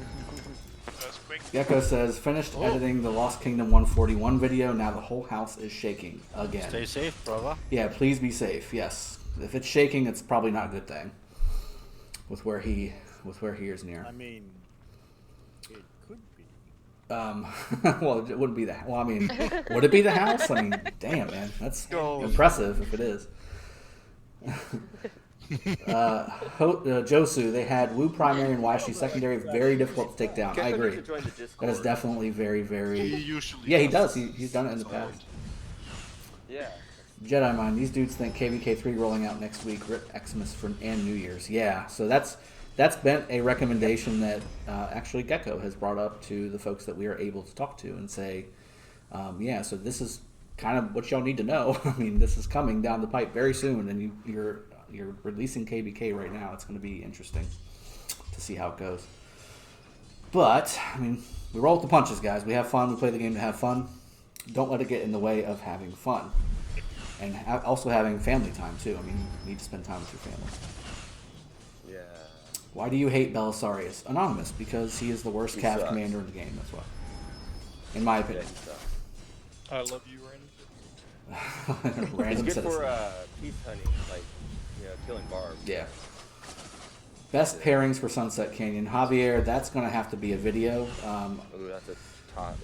Quick. Gecko says, finished editing the Lost Kingdom 141 video. Now the whole house is shaking again. Stay safe, brother. Yeah, please be safe. Yes, if it's shaking, it's probably not a good thing. With where he is near. I mean, it could be. Well, it wouldn't be that. Well, I mean, would it be the house? I mean, damn, man, that's impressive if it is. Josu, they had Wu primary and Washi secondary, very difficult to take down. I agree. That is definitely very, very. He usually Yeah, he does. He's done it in the past. Yeah. Jedi Mind, these dudes think KvK 3 rolling out next week, Rip Xmas and New Year's. Yeah, so that's been a recommendation that actually Gecko has brought up to the folks that we are able to talk to and say, yeah, so this is kind of what y'all need to know. I mean, this is coming down the pipe very soon, and you're releasing KvK right now. It's going to be interesting to see how it goes. But, I mean, we roll with the punches, guys. We have fun. We play the game to have fun. Don't let it get in the way of having fun. And also having family time, too. I mean, you need to spend time with your family. Yeah. Why do you hate Belisarius? Anonymous, because he is the worst He Cav sucks. commander in the game, that's why. In my opinion. I love you, Random. Random It's good citizen. for peace hunting, like, killing barbs. Yeah. Best pairings for Sunset Canyon. Javier, that's going to have to be a video. Ooh, that's a tough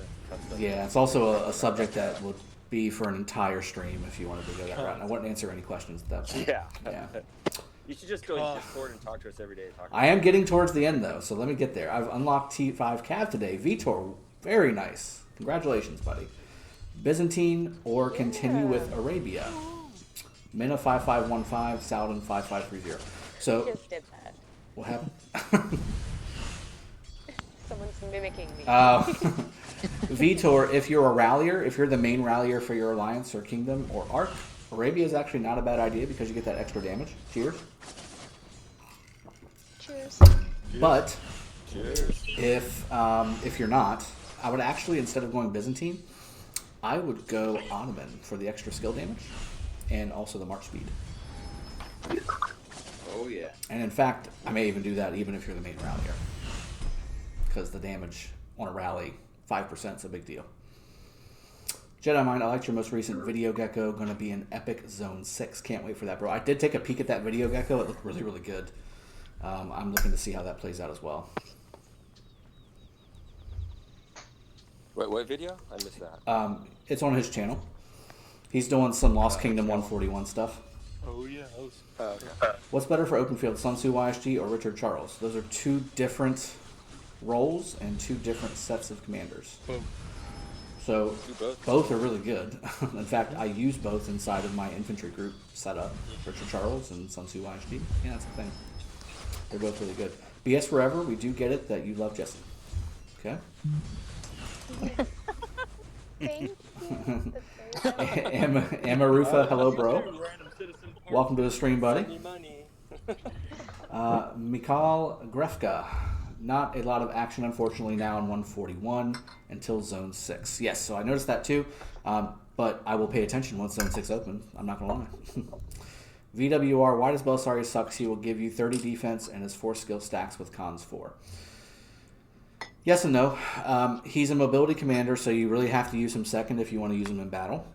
stuff. Yeah, it's also a subject that would be for an entire stream if you wanted to go that route. And I wouldn't answer any questions at that point. Yeah. You should just go in Discord and talk to us every day. I am getting towards the end, though, so let me get there. I've unlocked T5 Cav today. Vitor, very nice. Congratulations, buddy. Byzantine or continue with Arabia. Mina 5515, Saladin 5530. So, Just did that. what happened? Someone's mimicking me. Vitor, if you're a rallier, if you're the main rallier for your alliance or kingdom or arc, Arabia is actually not a bad idea because you get that extra damage. Cheers. Cheers. But if you're not, I would actually, instead of going Byzantine, I would go Ottoman for the extra skill damage and also the march speed. Oh yeah. And in fact, I may even do that even if you're the main rallier, because the damage on a rally, 5% is a big deal. Jedi Mind, I liked your most recent video, Gecko. Going to be an epic Zone 6. Can't wait for that, bro. I did take a peek at that video, Gecko. It looked really, really good. I'm looking to see how that plays out as well. Wait, what video? I missed that. It's on his channel. He's doing some Lost Kingdom 141 stuff. Oh yeah. Okay. What's better for open field, Sun Tzu YSG or Richard Charles? Those are two different roles and two different sets of commanders. Boom. So Do both are really good. In fact, I use both inside of my infantry group setup. Richard Charles and Sun Tzu YSG. Yeah, that's the thing. They're both really good. BS Forever, we do get it that you love Jesse. Okay? Thank you. Emma Rufa, hello, bro. Welcome to the stream, buddy. Send me money. Mikhail Grefka. Not a lot of action, unfortunately, now in 141 until Zone 6. Yes, so I noticed that too, but I will pay attention once Zone 6 opens. I'm not going to lie. VWR, why does Belisarius suck? He will give you 30 defense and his 4 skill stacks with cons 4. Yes and no. He's a mobility commander, so you really have to use him second if you want to use him in battle.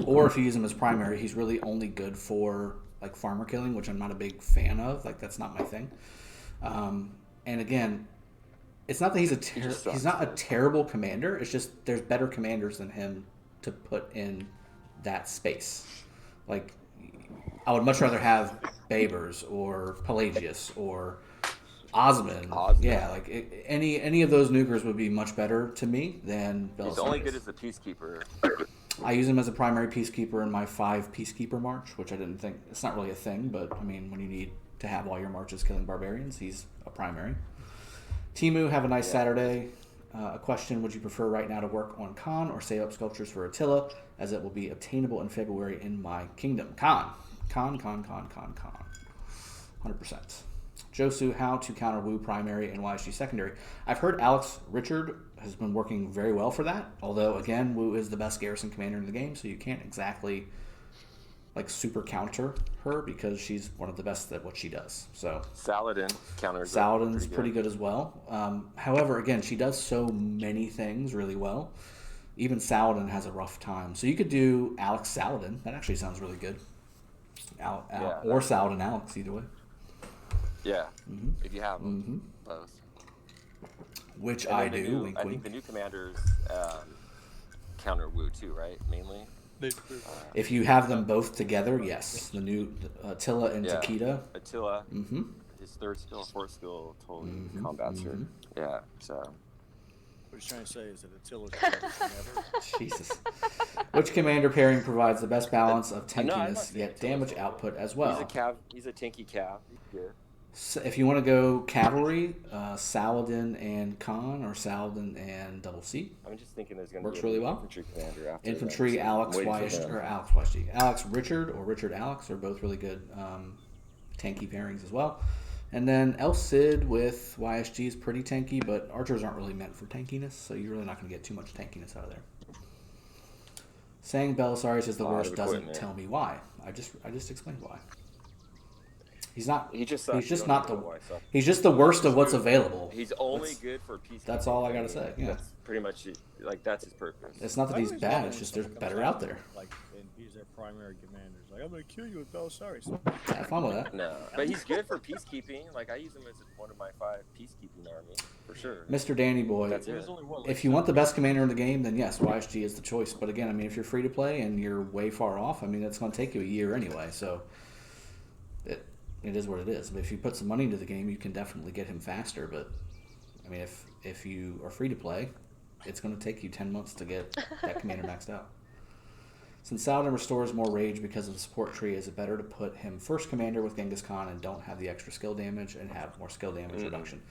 Or if you use him as primary, he's really only good for like farmer killing, which I'm not a big fan of. Like, that's not my thing. And again, it's not that he's not a terrible commander. It's just there's better commanders than him to put in that space. Like, I would much rather have Babers or Pelagius or Osmond. Osmond. Yeah, like any of those nukers would be much better to me than Belisarius. He's only good as a peacekeeper. I use him as a primary peacekeeper in my 5 peacekeeper march, which I didn't think it's not really a thing, but I mean when you need to have all your marches killing barbarians, he's a primary. Timu, have a nice Saturday. A question: would you prefer right now to work on Khan or save up sculptures for Attila, as it will be obtainable in February in my kingdom? Khan. 100%. Josu, how to counter Wu primary and YSG secondary. I've heard Alex Richard has been working very well for that, although, again, Wu is the best garrison commander in the game, so you can't exactly like super counter her because she's one of the best at what she does. So Saladin counters. Saladin's pretty good as well. However, again, she does so many things really well. Even Saladin has a rough time. So you could do Alex Saladin. That actually sounds really good. Or Saladin Alex, either way. Yeah, if you have them, both. Which And I then do. Wink, I wink. think the new commanders counter Wu too, right? Mainly. If you have them both together, yes. The new Attila and Yeah. Takeda. Attila, his 3rd skill, 4th skill, totally combats her. Yeah, so. What he's trying to say is that Attila's never. Jesus. Which commander pairing provides the best balance of No, I'm not tankiness saying yet Attila's damage horrible. output as well? He's a tanky cav. He's good. So if you want to go cavalry, Saladin and Khan or Saladin and Double C. I'm just thinking there's going to Works be really an well. infantry commander after Infantry, that, so Alex I'm waiting for YSG, them. or Alex YSG. Alex Richard or Richard Alex are both really good tanky pairings as well. And then El Cid with YSG is pretty tanky, but archers aren't really meant for tankiness, so you're really not going to get too much tankiness out of there. Saying Belisarius is the worst doesn't tell me why. I just explained why. He's not. He just He's sucks. just You not don't the. know why, so. He's just the worst of what's available. He's only good for peace. That's all I gotta say. Yeah. That's pretty much like that's his purpose. It's not that he's bad. It's just there's better out there. Like, and he's their primary commander. He's like, I'm gonna kill you with Belisarius. Have fun with that. No, but he's good for peacekeeping. Like I use him as one of my 5 peacekeeping army for sure. Mr. Danny Boy, That's it. if you want the best commander in the game, then yes, YSG is the choice. But again, I mean, if you're free to play and you're way far off, I mean, it's going to take you a year anyway. So it is what it is. But if you put some money into the game, you can definitely get him faster. But I mean, if you are free to play, it's going to take you 10 months to get that commander maxed out. Since Saladin restores more rage because of the support tree, is it better to put him first commander with Genghis Khan and don't have the extra skill damage and have more skill damage reduction?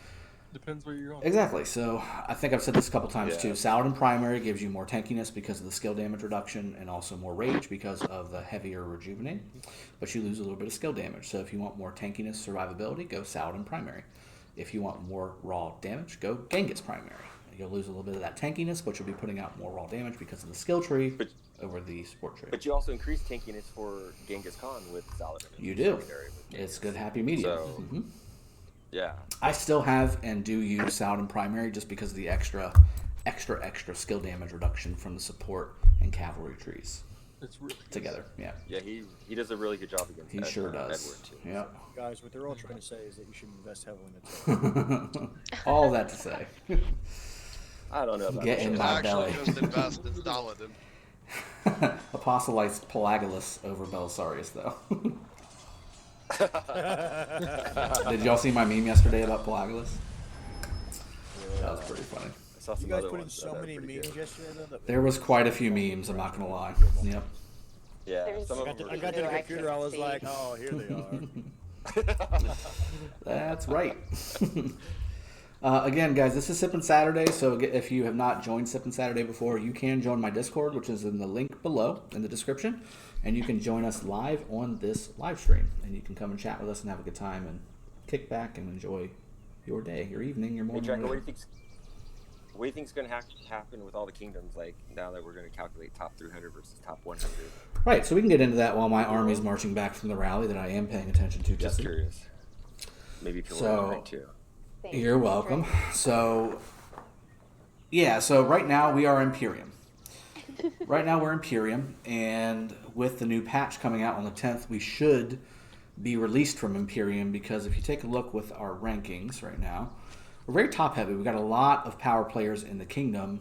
Depends where you're going. Exactly. So I think I've said this a couple times Yeah. too. Saladin primary gives you more tankiness because of the skill damage reduction and also more rage because of the heavier rejuvenate, but you lose a little bit of skill damage. So if you want more tankiness, survivability, go Saladin primary. If you want more raw damage, go Genghis primary. You'll lose a little bit of that tankiness, but you'll be putting out more raw damage because of the skill tree over the support tree. But you also increase tankiness for Genghis Khan with Saladin. You do. It's good happy medium. So, yeah. I still have and do use Saladin primary just because of the extra skill damage reduction from the support and cavalry trees. It's really together. Yeah. Yeah, he does a really good job against He sure does. Edward too. Yeah. Guys, what they're all trying to say is that you should invest heavily in it. All that to say. I don't know about Get that. in my belly. Just invest in Saladin. Apostolites Pelagulus over Belisarius, though. Did y'all see my meme yesterday about Pelagulus? That was pretty funny. I saw You some guys other put in ones so that are many pretty memes good. yesterday, though. That There was quite a few memes, I'm not going to lie. Yep. Yeah, There's- some of I them got to the I computer, I can't was see. like, oh, here they are. That's right. Again, guys, this is Sippin' Saturday, so if you have not joined Sippin' Saturday before, you can join my Discord, which is in the link below in the description, and you can join us live on this live stream, and you can come and chat with us and have a good time and kick back and enjoy your day, your evening, your Hey, morning. Draco, whatever. what do you think's going to happen with all the kingdoms? Like now that we're going to calculate top 300 versus top 100. Right, so we can get into that while my army is marching back from the rally that I am paying attention to. Just Jesse. curious. Maybe if you So- want to too. Thanks. You're welcome. So, yeah, so right now we are Imperium. Right now we're Imperium, and with the new patch coming out on the 10th, we should be released from Imperium because if you take a look with our rankings right now, we're very top heavy. We've got a lot of power players in the kingdom,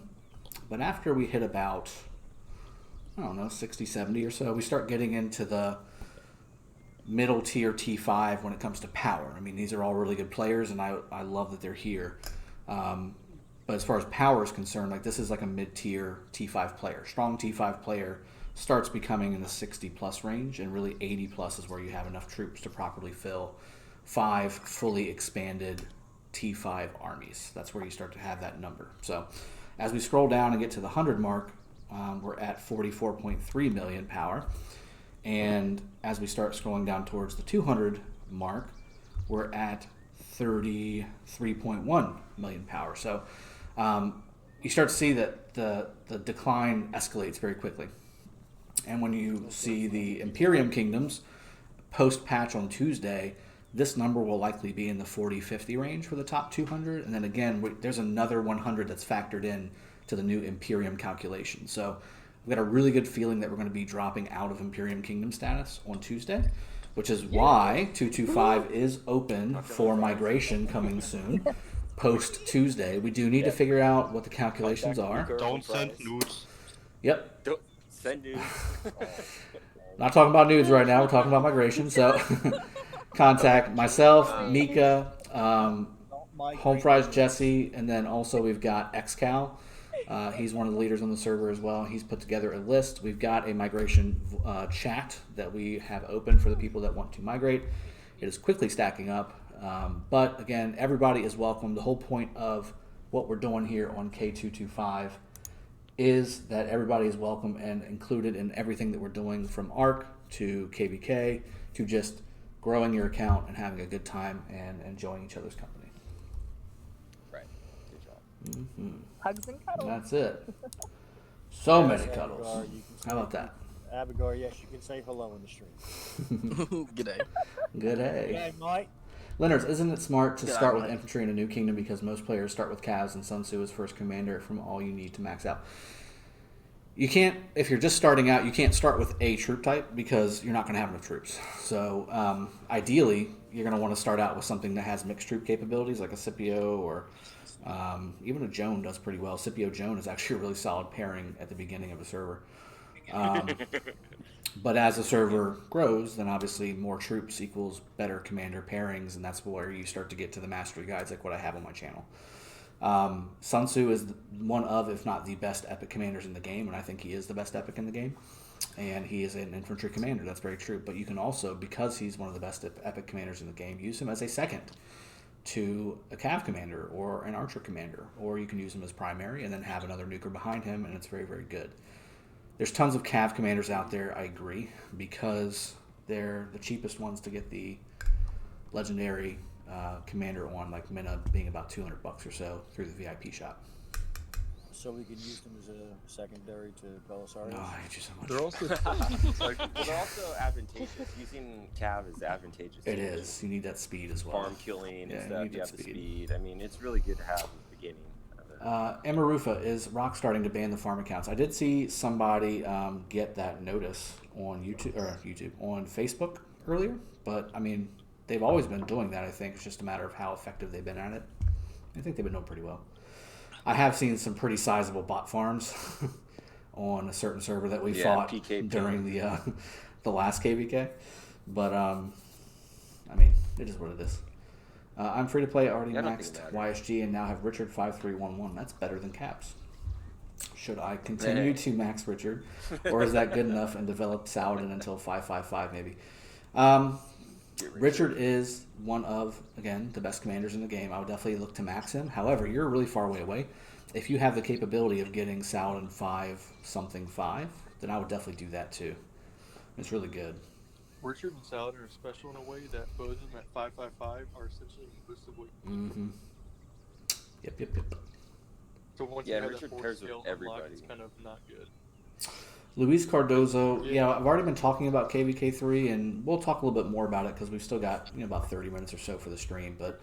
but after we hit about, I don't know, 60, 70 or so, we start getting into the middle tier T5 when it comes to power. I mean, these are all really good players, and I love that they're here. But as far as power is concerned, like this is like a mid-tier T5 player. Strong T5 player starts becoming in the 60-plus range, and really 80-plus is where you have enough troops to properly fill 5 fully expanded T5 armies. That's where you start to have that number. So as we scroll down and get to the 100 mark, we're at 44.3 million power. And as we start scrolling down towards the 200 mark, we're at 33.1 million power. So you start to see that the decline escalates very quickly. And when you see the Imperium Kingdoms post-patch on Tuesday, this number will likely be in the 40-50 range for the top 200. And then again, there's another 100 that's factored in to the new Imperium calculation. So we've got a really good feeling that we're going to be dropping out of Imperium Kingdom status on Tuesday, which is why 225 is open for migration coming soon. Post Tuesday, we do need to figure out what the calculations are. Don't send nudes. Yep. Don't send nudes. Not talking about nudes right now. We're talking about migration. So contact myself, Mika, Home Fries Jesse, and then also we've got XCal. He's one of the leaders on the server as well. He's put together a list. We've got a migration chat that we have open for the people that want to migrate. It is quickly stacking up. But again, everybody is welcome. The whole point of what we're doing here on K225 is that everybody is welcome and included in everything that we're doing, from ARC to KvK to just growing your account and having a good time and enjoying each other's company. Right. Good job. Mm-hmm. Hugs and cuddles. That's it. So Yes, many Abigail, cuddles. you can say- How about that? Abigail, yes, you can say hello in the stream. G'day. Good day. Yeah, Mike. Leonard, isn't it smart to Yeah, start with right. infantry in a new kingdom because most players start with Cavs and Sun Tzu as first commander from all you need to max out? You can't, if you're just starting out, you can't start with a troop type because you're not going to have enough troops. So ideally, you're going to want to start out with something that has mixed troop capabilities like a Scipio or even a Joan does pretty well. Scipio Joan is actually a really solid pairing at the beginning of a server. But as the server grows, then obviously more troops equals better commander pairings, and that's where you start to get to the mastery guides like what I have on my channel. Sun Tzu is one of, if not the best epic commanders in the game, and I think he is the best epic in the game. And he is an infantry commander, that's very true. But you can also, because he's one of the best epic commanders in the game, use him as a second to a Cav commander or an archer commander. Or you can use him as primary and then have another nuker behind him, and it's very, very good. There's tons of Cav commanders out there, I agree, because they're the cheapest ones to get the legendary commander on, like Minna being about $200 or so through the VIP shop. So we could use them as a secondary to Belisarius? Oh, I hate you so much. They're also like, Well, they're also advantageous. Using Cav is advantageous. It is. You need that speed as well. Farm killing Yeah, and stuff. need You that have the speed. I mean, it's really good to have at the beginning. Amarufa, is Rock starting to ban the farm accounts? I did see somebody get that notice on on Facebook earlier, but I mean, they've always been doing that. I think it's just a matter of how effective they've been at it. I think they've been doing pretty well. I have seen some pretty sizable bot farms on a certain server that we fought PKP. during the last KvK, but I mean, it is what it is. I'm free to play. Already maxed YSG and now have Richard 5311. That's better than Caps. Should I continue to max Richard, or is that good enough and develop Saladin until 555 maybe? Richard is one of, again, the best commanders in the game. I would definitely look to max him. However, you're a really far way away. If you have the capability of getting Saladin 5-something-5, then I would definitely do that too. It's really good. Richard and Saladin are special in a way that both of them at 555 are essentially boosted weight. Mm-hmm. Yep. So once Yeah, you have Richard that pairs 4 with scale everybody. unlocked, it's kind of not good. Luis Cardozo, yeah, I've already been talking about KvK3, and we'll talk a little bit more about it because we've still got about 30 minutes or so for the stream. But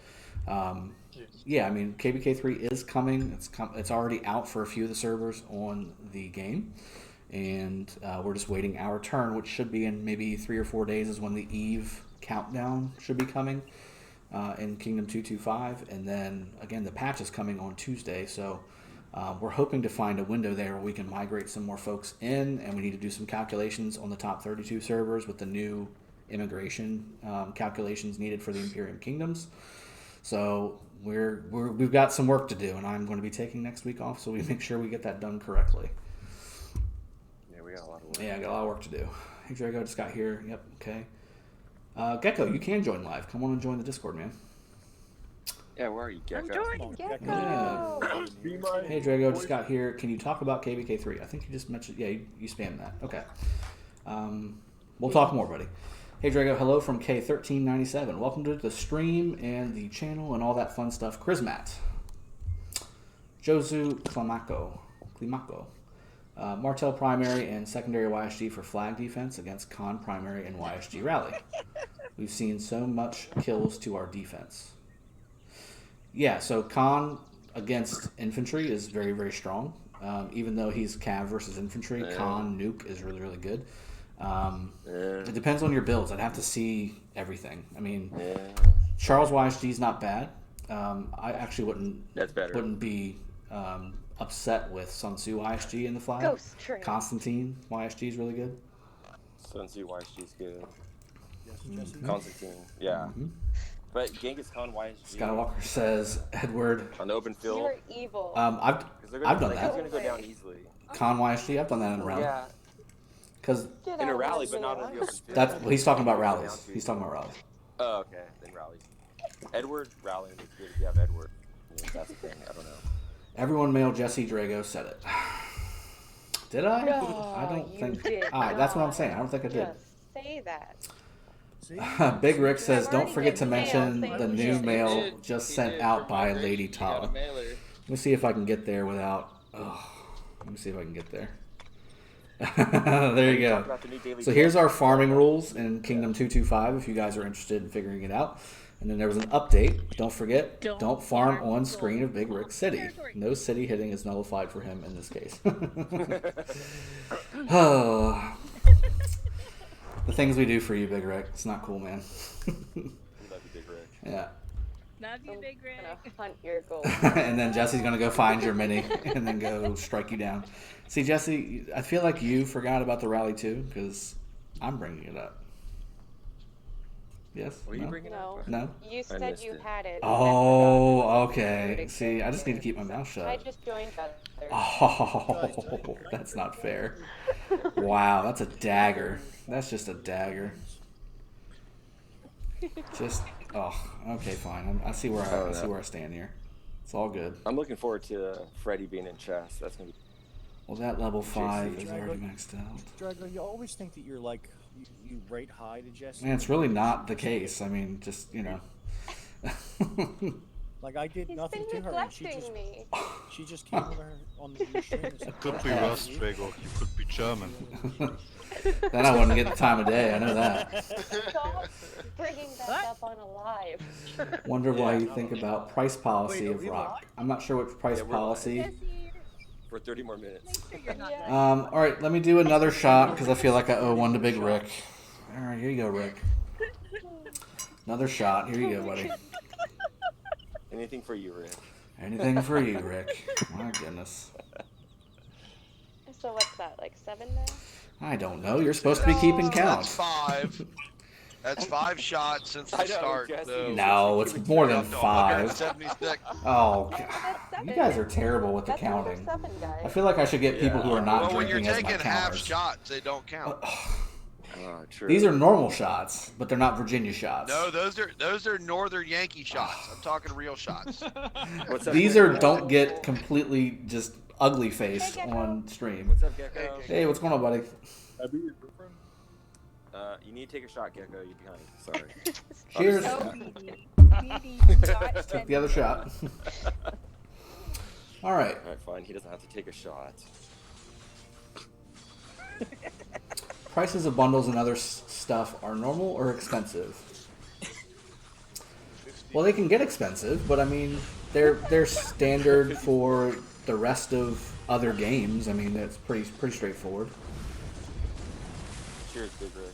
yeah, I mean, KvK3 is coming. It's already out for a few of the servers on the game, and we're just waiting our turn, which should be in maybe 3 or 4 days is when the Eve countdown should be coming in Kingdom 225. And then, again, the patch is coming on Tuesday, so we're hoping to find a window there where we can migrate some more folks in, and we need to do some calculations on the top 32 servers with the new immigration calculations needed for the Imperium Kingdoms. So we've got some work to do, and I'm going to be taking next week off, so we make sure we get that done correctly. Yeah, we got a lot of work. Yeah, I got a lot of work to do. Hey, Drago just got here. Yep, okay. Gecko, you can join live. Come on and join the Discord, man. Yeah, where are you, Gecko? I'm joining Gecko. Yeah. Hey, Drago just got here. Can you talk about KvK 3? I think you just mentioned. Yeah, you spammed that. Okay. We'll talk more, buddy. Hey, Drago. Hello from K1397. Welcome to the stream and the channel and all that fun stuff. Chrismat. Josu Climaco. Martel primary and secondary YSG for flag defense against Khan primary and YSG rally. We've seen so much kills to our defense. Yeah, so Khan against infantry is very, very strong. Even though he's Cav versus infantry, Khan nuke is really, really good. It depends on your builds. I'd have to see everything. I mean, Charles YSG is not bad. I actually wouldn't be upset with Sun Tzu YSG in the flag. Ghost train. Constantine YSG is really good. Sun Tzu YSG is good. Mm-hmm. Constantine, yeah. Mm-hmm. But Genghis Khan YSG. Skywalker says, Edward. On the open field. You're evil. I've done that. He's going to go down easily. Khan YSG, I've done that in a rally. Yeah. Because in a rally, but not on the open field. Well, he's talking about rallies. He's talking about rallies. Oh, okay. Then rallies. Edward rallying is good if you have Edward. I mean, that's the thing. I don't know. Everyone male Jesse Drago said it. Did I? No, I don't think. did that's what I'm saying. I don't think I did. Just say that. Big Rick says, "Don't forget to mention mail, the new mail just sent out by Lady Tala." Let me see if I can get there without. Let me see if I can get there. There you go. So here's our farming rules in Kingdom 225 if you guys are interested in figuring it out. And then there was an update. Don't forget, don't farm on screen of Big Rick City. No city hitting is nullified for him in this case. Oh. The things we do for you, Big Rick. It's not cool, man. We love you, Big Rick. Yeah. Love you, Big Rick. Hunt your gold. And then Jesse's going to go find your mini and then go strike you down. See, Jesse, I feel like you forgot about the rally too because I'm bringing it up. Yes? What are you bringing up? No? You said you had it. Oh, okay. See, I just need to keep my mouth shut. I just joined others. Oh, that's not fair. Wow, that's a dagger. That's just a dagger. Just, okay, fine. I see where I see where I stand here. It's all good. I'm looking forward to Freddy being in chess. That's gonna be. Well, that level 5 is already maxed out. Drago, you always think that you're like you rate high to Jesse. Man, it's really not the case. I mean, just Like I did nothing to her, and she just came on the stream. It could be worse, Drago. You could be German. Then I wouldn't get the time of day. I know that. Stop bringing that up on a live. Wonder why you think about price policy of rock. I'm not sure what price policy. For 30 more minutes. All right, let me do another shot because I feel like I owe one to Big Rick. All right, here you go, Rick. Another shot. Here you go, buddy. Anything for you, Rick. Anything for you, Rick. My goodness. So what's that, like 7 now? I don't know. You're supposed to be keeping count. That's 5. That's 5 shots since the start. No, it's more than 5. 76. Oh, God. You guys are terrible with the counting. I feel like I should get people who are not Well, when you're drinking as my taking half counters. shots, they don't count. True. These are normal shots, but they're not Virginia shots. No, those are Northern Yankee shots. I'm talking real shots. These are don't get completely just ugly faced on stream. What's up, Gecko? Hey, what's going on, buddy? You need to take a shot, Gecko. You're behind. Sorry. Cheers. Took the other shot. All right. All right, fine. He doesn't have to take a shot. Prices of bundles and other stuff are normal or expensive? Well, they can get expensive, but I mean, they're standard for the rest of other games. I mean, that's pretty straightforward. Cheers, Big Rick.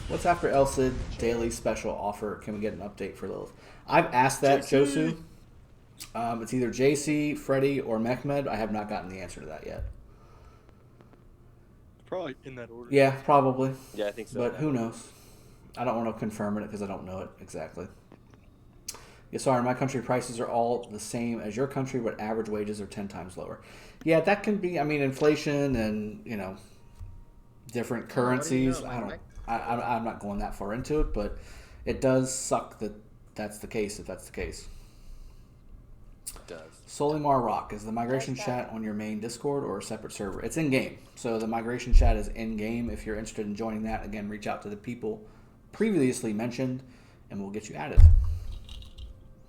What's after El Cid daily special offer? Can we get an update for Lilith? I've asked that, Josu. It's either JC, Freddy, or Mehmed. I have not gotten the answer to that yet. Probably in that order. Yeah, probably. Yeah, I think so. But who knows? I don't want to confirm it because I don't know it exactly. Yeah, sorry, my country prices are all the same as your country, but average wages are 10 times lower. Yeah, that can be. I mean, inflation and different currencies. I'm not going that far into it, but it does suck that that's the case. If that's the case. It does. Solimar Rock, is the migration chat on your main Discord or a separate server? It's in game, so the migration chat is in game. If you're interested in joining that, again, reach out to the people previously mentioned, and we'll get you added.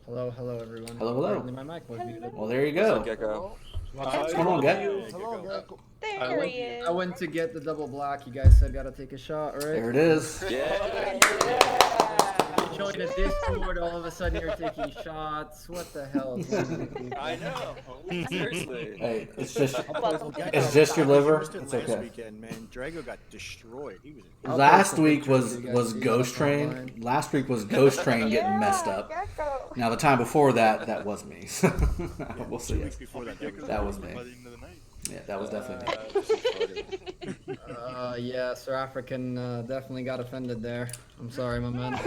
Hello, everyone. Hello. Apparently my mic was muted. Well, there you go. What's going on, Gecko? Hello, Gecko. There he is. I went to get the double black. You guys said gotta take a shot, right? There it is. You joined a Discord, all of a sudden you're taking shots. What the hell? I know. Seriously. Hey, it's just your liver. It's Last okay. weekend, man, Drago got destroyed. He was. Last week was Ghost Train. Last week was Ghost Train getting messed up. Now the time before that was me. So we'll see. 2 weeks before That was me. Yeah, that was definitely me. Yeah, Sir African definitely got offended there. I'm sorry, my man.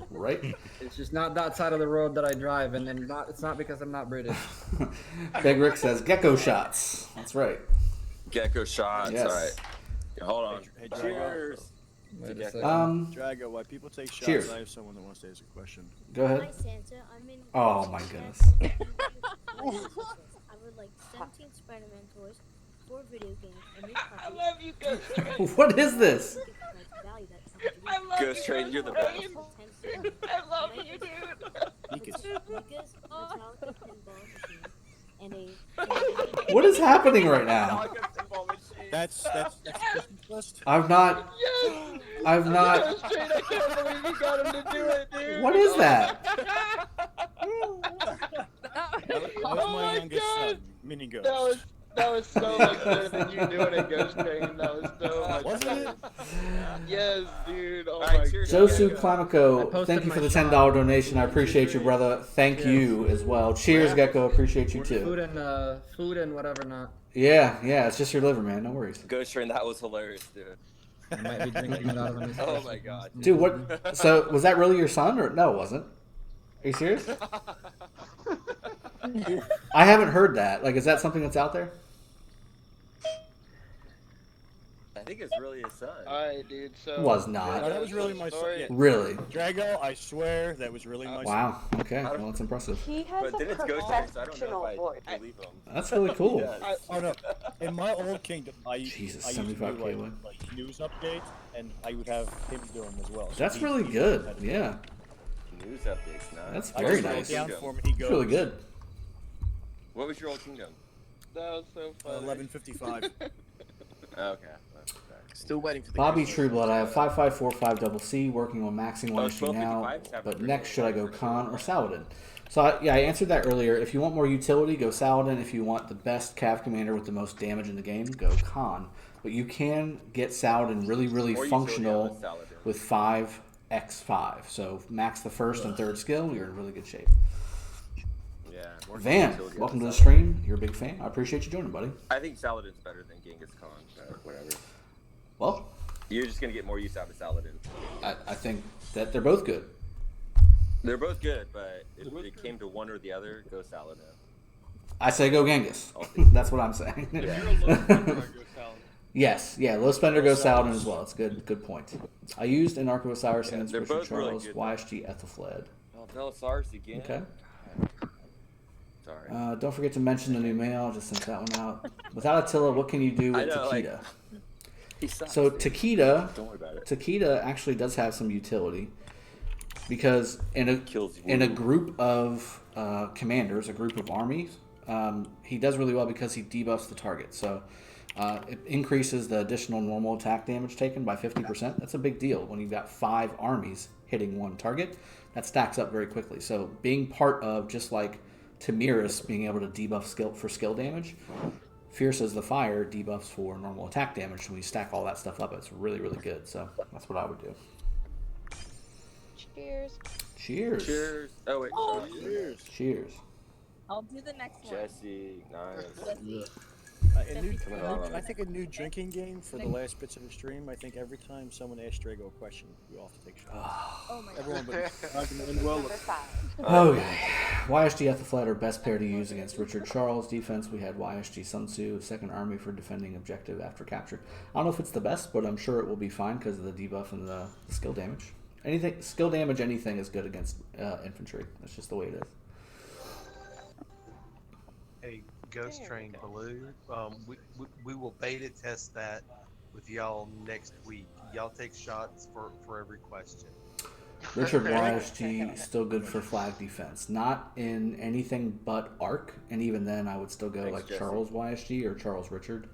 Right? It's just not that side of the road that I drive, and then it's not because I'm not British. Big Rick says gecko shots. That's right. Gecko shots. Yes. All right. Yeah, hold on. Hey, Cheers. Wait a second. Drago, while people take shots, Cheers. I have someone that wants to ask a question. Go ahead. Hi, Santa. I'm in. Oh my goodness. I would like 17 Spider-Man toys, 4 video games, and new I love you, Ghost Train. What is this? I love Ghost you, Train, you're the best. I love you, dude. What is happening right now? That's Christmas list. I've not. Ghost Train, I can't believe you got him to do it, dude. What is that? That was my youngest son, Mini Ghost. That was so much better than you doing it, Ghost Train. That was so much Wasn't better. it? Yes, dude. Oh Alright, my cheers. god. Josu Klamico, thank you for the $10 donation. I appreciate you, brother. Thank you as well. Cheers, Gecko. Appreciate you too. Food and whatever not. Yeah, it's just your liver, man. No worries. Ghost Train, that was hilarious, dude. I might be drinking it out of him. Oh my god. Dude, what? So was that really your son, or no? It wasn't. Are you serious? I haven't heard that. Like, is that something that's out there? I think it's really his son. Alright, dude. So Was not. No, that was really my son. Yeah. Really? Drago, I swear that was really my son. Wow. Okay. Well, that's impressive. He has But then a it's Ghost Train, so I don't know professional if voice. I believe him. That's really cool. Yes. Oh no! In my old kingdom, I used Jesus, to do 75K win. like news updates, and I would have him do them as well. So That's he- really he good. had to do Yeah. it. News updates now. That's I very just wrote nice. down for him, he It's goes, really good. What was your old kingdom? That was so funny. 11:55. Okay. Still waiting for the Bobby Christmas Trueblood, I have list. 5545 double C, working on maxing one issue now. 1255 's having But a good next, should I go for sure. Khan or Saladin? So I answered that earlier. If you want more utility, go Saladin. If you want the best Cav commander with the most damage in the game, go Khan. But you can get Saladin really, really More utility functional on the Saladin. with 5x5. So max the first and third skill, you're in really good shape. Yeah. more Van, utility on welcome to the Saladin. stream. You're a big fan. I appreciate you joining, buddy. I think Saladin's better than Genghis Khan, but whatever. Well, You're just gonna get more use out of Saladin. I think that they're both good. They're both good, but if it came to one or the other, go Saladin. I say go Genghis. I'll think- That's what I'm saying. Yes, yeah, low spender goes Saladin as well. It's good point. I used an Arco Osiris and they're Richard both really Charles, good, YSG Ethelfled. Oh, Belisarius again. Okay. Sorry. Don't forget to mention the new mail. I just sent that one out. Without Attila, what can you do with I know, like, Takeda? He sucks, So dude. Takeda, Don't worry about it. Takeda actually does have some utility because Kills in a Wu. group of commanders, a group of armies, he does really well because he debuffs the target. So it increases the additional normal attack damage taken by 50%. That's a big deal when you've got 5 armies hitting one target. That stacks up very quickly. So being part of, just like Tamiris being able to debuff skill damage, Fierce as the Fire debuffs for normal attack damage. So when you stack all that stuff up, it's really, really good. So that's what I would do. Cheers. Cheers. Cheers. Oh wait. Oh, cheers. Cheers. I'll do the next one. Jesse, nice. Jesse. I think a new drinking game for the last bits of the stream. I think every time someone asks Drago a question, we all have to take shots. Oh my Everyone god. but Okay. YSG Ethelflaed are best pair to use against Richard Charles. Defense, we had YSG Sun Tzu, second army for defending objective after capture. I don't know if it's the best, but I'm sure it will be fine because of the debuff and the skill damage. Anything skill damage, anything is good against infantry. That's just the way it is. Hey, Ghost Train Blue, we will beta test that with y'all next week. Y'all take shots for every question. Richard YSG still good for flag defense. Not in anything but arc, and even then I would still go like Jesse. Charles YSG or Charles Richard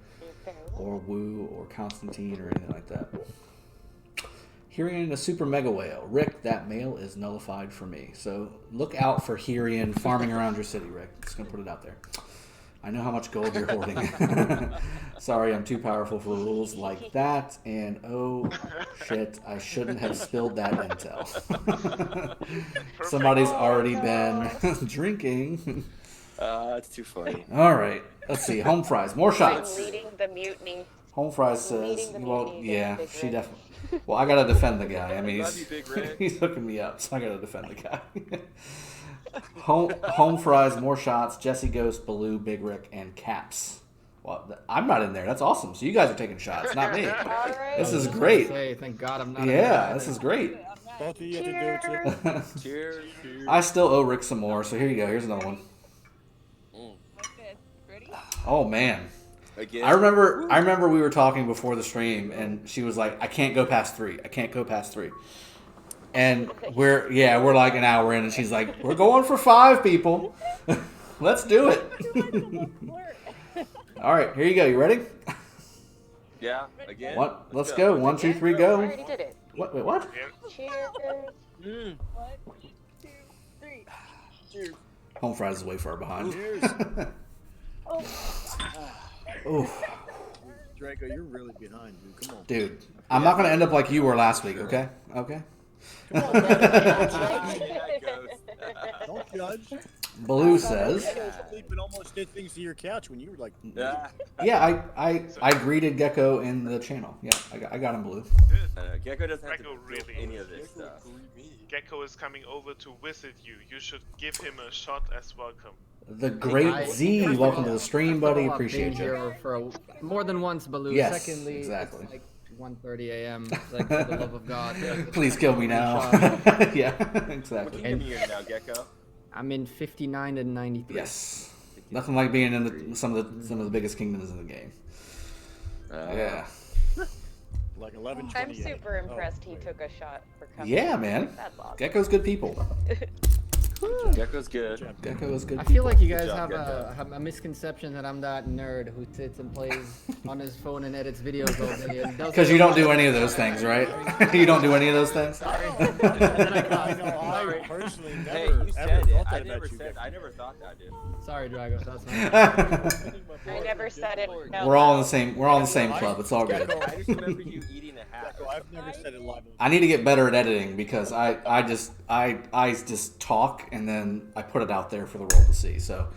or Wu or Constantine or anything like that. Hirian, a super mega whale. Rick, that mail is nullified for me. So look out for Hirian farming around your city, Rick. Just gonna put it out there. I know how much gold you're hoarding. Sorry, I'm too powerful for rules like that. And oh shit, I shouldn't have spilled that intel. Somebody's already been drinking. It's too funny. All right, let's see. Home fries, more shots. Leading the mutiny. Home fries says, well, yeah, she definitely. Well, I gotta defend the guy. I mean, he's hooking me up, so I gotta defend the guy. Home fries, more shots. Jesse Ghost, Baloo, Big Rick, and Caps. Well, I'm not in there. That's awesome. So you guys are taking shots, not me. This is great. Say, thank God I'm not. Yeah, this is great. both of you have to do it too. Cheers. I still owe Rick some more, so here you go. Here's another one. Oh man. Again? I remember we were talking before the stream, and she was like, "I can't go past 3. I can't go past 3." And we're like an hour in, and she's like, "We're going for 5, people. Let's do it." All right, here you go. You ready? Yeah. Again. What? Let's go. 1, 2, 3, go. I already did it. What? Wait, what? Cheers. 1, 2, 3. Cheers. Home fries is way far behind. Cheers. Oof. Drago, you're really behind, dude. Come on. Dude, I'm not gonna end up like you were last week. Okay. Okay. Don't judge. Baloo says. Sleep and almost did things to your couch when you were like. Yeah, I greeted Gecko in the channel. Yeah, I got him, Baloo. Gecko doesn't have to Gecko do really. any of this stuff. Gecko is coming over to visit you. You should give him a shot as welcome. The Great Z, welcome to the stream, buddy. I've Appreciate been you. here for more than once, Baloo. Yes, Secondly, exactly. it's like 1:30 a.m. Like, for the love of God. Please kill me now. Yeah, exactly. What you're in now, Gecko? I'm in 59 and 93. Yes. Nothing like being in some of the biggest kingdoms in the game. Yeah. Like 11. I'm super impressed he took a shot for coming. Yeah, man. That long. Gecko's good people. Gecko's good. Gecko is good. I feel like you guys Good job, have a misconception that I'm that nerd who sits and plays on his phone and edits videos all day. Because you don't do any of those things, right? You don't do any of those things. I know. I personally never. Hey, you said ever it. thought I that never about you, said. Gecko. I never thought that, dude. Sorry, Drago. That's not. I never said it. No. We're all in the same. We're all in the same club. It's all good. I just remember you eating a hat. Gecko, I've never said it live. I need to get better at editing because I just talk and then I put it out there for the world to see. So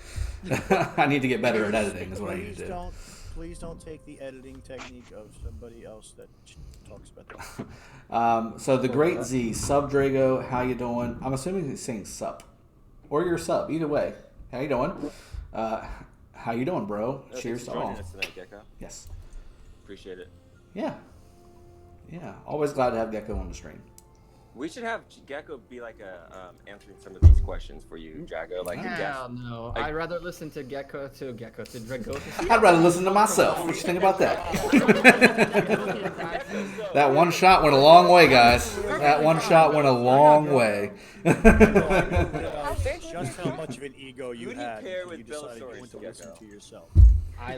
I need to get better at editing is what I need to do. Please don't take the editing technique of somebody else that talks about that. So the Great Z, Sub Drago, how you doing? I'm assuming he's saying sup. Or your sub, either way. How you doing? How you doing, bro? Cheers to all. Joining us tonight, Gecko. Yes. Appreciate it. Yeah. Yeah. Always glad to have Gecko on the stream. We should have Gecko be like answering some of these questions for you, Drago. Like, Hell no. Like- I'd rather listen to Drago. I'd rather listen to myself. What you think about that? That one shot went a long way, guys. That one shot went a long way. Just how much of an ego you had pair when you with Bill decided Stories, to listen Gecko? to yourself. I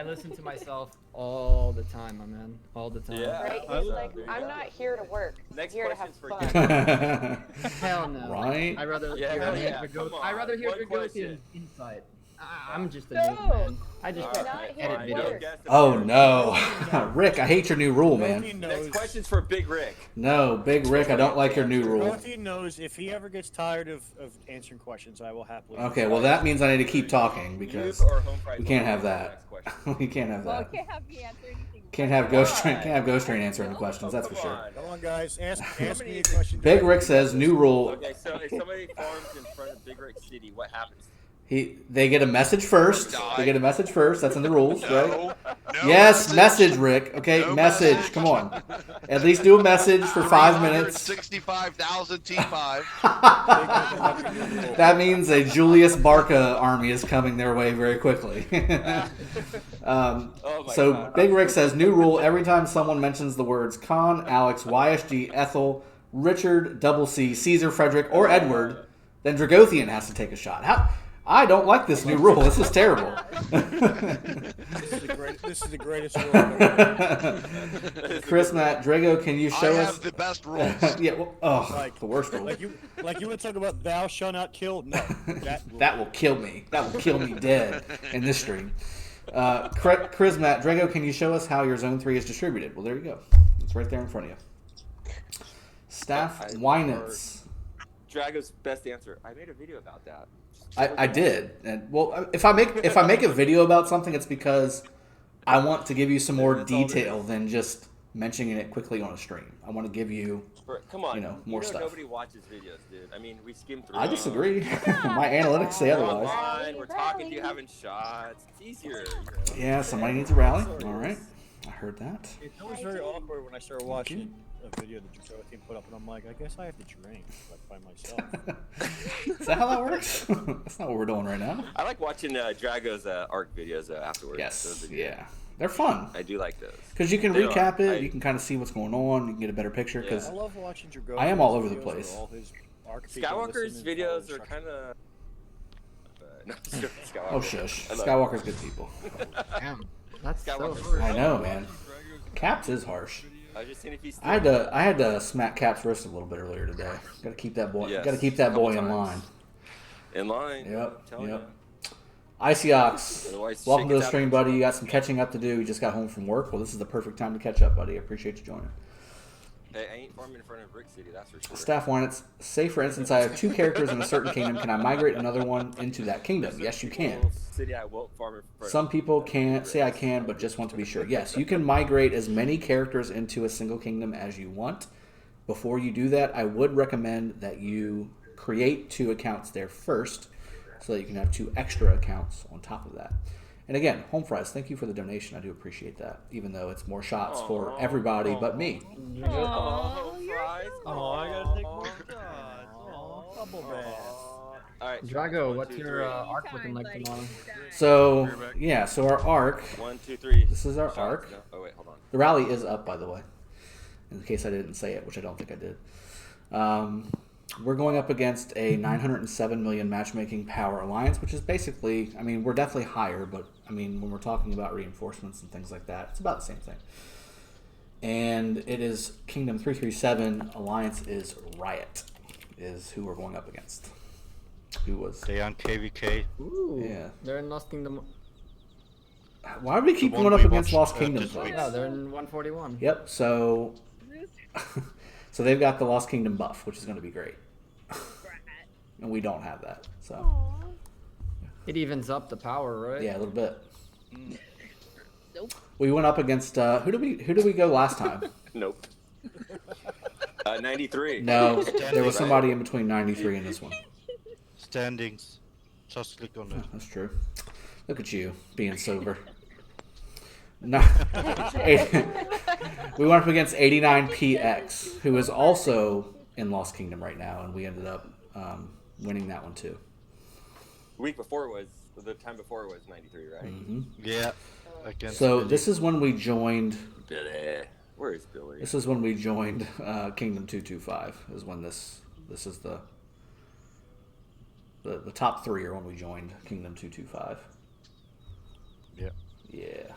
listen to myself all the time, my man. All the time. Yeah. Right? He's like, I'm not here to work. Next I'm here to have question's fun. for Hell no. Right? I'd rather Yeah, hear yeah, come on. I'd rather hear One Dragothien question. insight. I'm just a noob, man. I just He's not here edit to videos. work. Oh no, Rick! I hate your new rule, man. Next question's for Big Rick. No, Big Rick, I don't like your new rule. Dragothien knows if he ever gets tired of answering questions, I will happily. Okay, well that means I need to keep talking because we can't have that. We can't have Well, that. can't have me answer anything. Can't have Ghost Train answering the questions. That's for sure. Come on, guys, ask me a question. Big Rick says new rule. Okay, so if somebody farms in front of Big Rick City, what happens? They get a message first. They get a message first. That's in the rules, right? No Yes, message, Rick. Okay, No message. message. Come on. At least do a message for 5 minutes. 65,000 T5. That means a Julius Barca army is coming their way very quickly. So Big Rick says, new rule, every time someone mentions the words Con, Alex, YSG, Ethel, Richard, Double C, Caesar, Frederick, or Edward, then Dragothien has to take a shot. I don't like this new rule. This is terrible. This is the greatest rule. Chris, Matt, Drago, can you show us? I have the best rules. Yeah, well, the worst rule. Like you want to talk about thou shalt not kill? No, that will kill me. That will kill me dead in this stream. Chris, Matt, Drago, can you show us how your Zone 3 is distributed? Well, there you go. It's right there in front of you. Staff Winans. Drago's best answer. I made a video about that. I did, and well, if I make a video about something, it's because I want to give you some more detail than just mentioning it quickly on a stream. I want to give you, come on, more stuff. Nobody watches videos, dude. I mean, we skim through. I disagree. My analytics say otherwise. Online, we're talking to you, having shots. It's easier. Yeah, somebody needs a rally. All right, I heard that. It was very awkward when I started watching a video that Dragothien put up, and I'm like, I guess I have to drink by myself. Is that how that works? That's not what we're doing right now. I like watching Drago's ARC videos afterwards. Yes, yeah. They're fun. I do like those. Because you can recap it, you can kind of see what's going on, you can get a better picture. Because I love watching Dragothien. I am all over the place. Skywalker's videos are kind of... no, Oh, shush. Skywalker's good people. Damn, that's so I know, man. Caps is harsh. I was just seeing if he's I had to smack Caps wrist a little bit earlier today. Got to keep that boy. Yes, Got to keep that boy in times. line. In line. Yep. I'm telling you. Icy Ox, Otherwise, welcome to shake the it stream, out. buddy. You got some catching up to do. You just got home from work. Well, this is the perfect time to catch up, buddy. I appreciate you joining. Hey, I ain't farming in front of Brick City, that's for sure. Staff Winans, say for instance, I have 2 characters in a certain kingdom. Can I migrate another one into that kingdom? Yes, you can. City, I won't farm in front Some people can't say I can, but just want to be sure. Yes, you can migrate as many characters into a single kingdom as you want. Before you do that, I would recommend that you create 2 accounts there first so that you can have 2 extra accounts on top of that. And again, Home Fries, thank you for the donation. I do appreciate that, even though it's more shots for everybody but me. Oh, fries. Oh, I gotta take more shots. Double bad. Alright. Drago, 1, what's 2, your 3. arc looking like tomorrow? So, yeah, so our arc. 1, 2, 3. This is our Shots. arc. No. Oh, wait, hold on. The rally is up, by the way, in case I didn't say it, which I don't think I did. We're going up against a 907 million matchmaking power alliance, which is basically, I mean, we're definitely higher, but I mean, when we're talking about reinforcements and things like that, it's about the same thing. And it is Kingdom 337. Alliance is Riot, is who we're going up against. Who was? They on KvK. Ooh, Yeah. they're in Lost Kingdom. Why do we keep The one going up we against watched, Lost Kingdom? this week. Yeah, they're in 141. Yep. So, so they've got the Lost Kingdom buff, which is going to be great, and we don't have that. So It evens up the power, right? yeah, a little bit. Nope. We went up against who did we go last time? Nope. 93. No, there was somebody in between 93 and this one. Standings. Just click on it. That's true. Look at you being sober. No, we went up against 89PX, who is also in Lost Kingdom right now, and we ended up winning that one too. The time before it was 93, right? Mm-hmm. Yeah. So this is when we joined. Billy. Where is Billy? This is when we joined Kingdom 225. Is when this is the top 3 are when we joined Kingdom 225. Yeah. Yeah.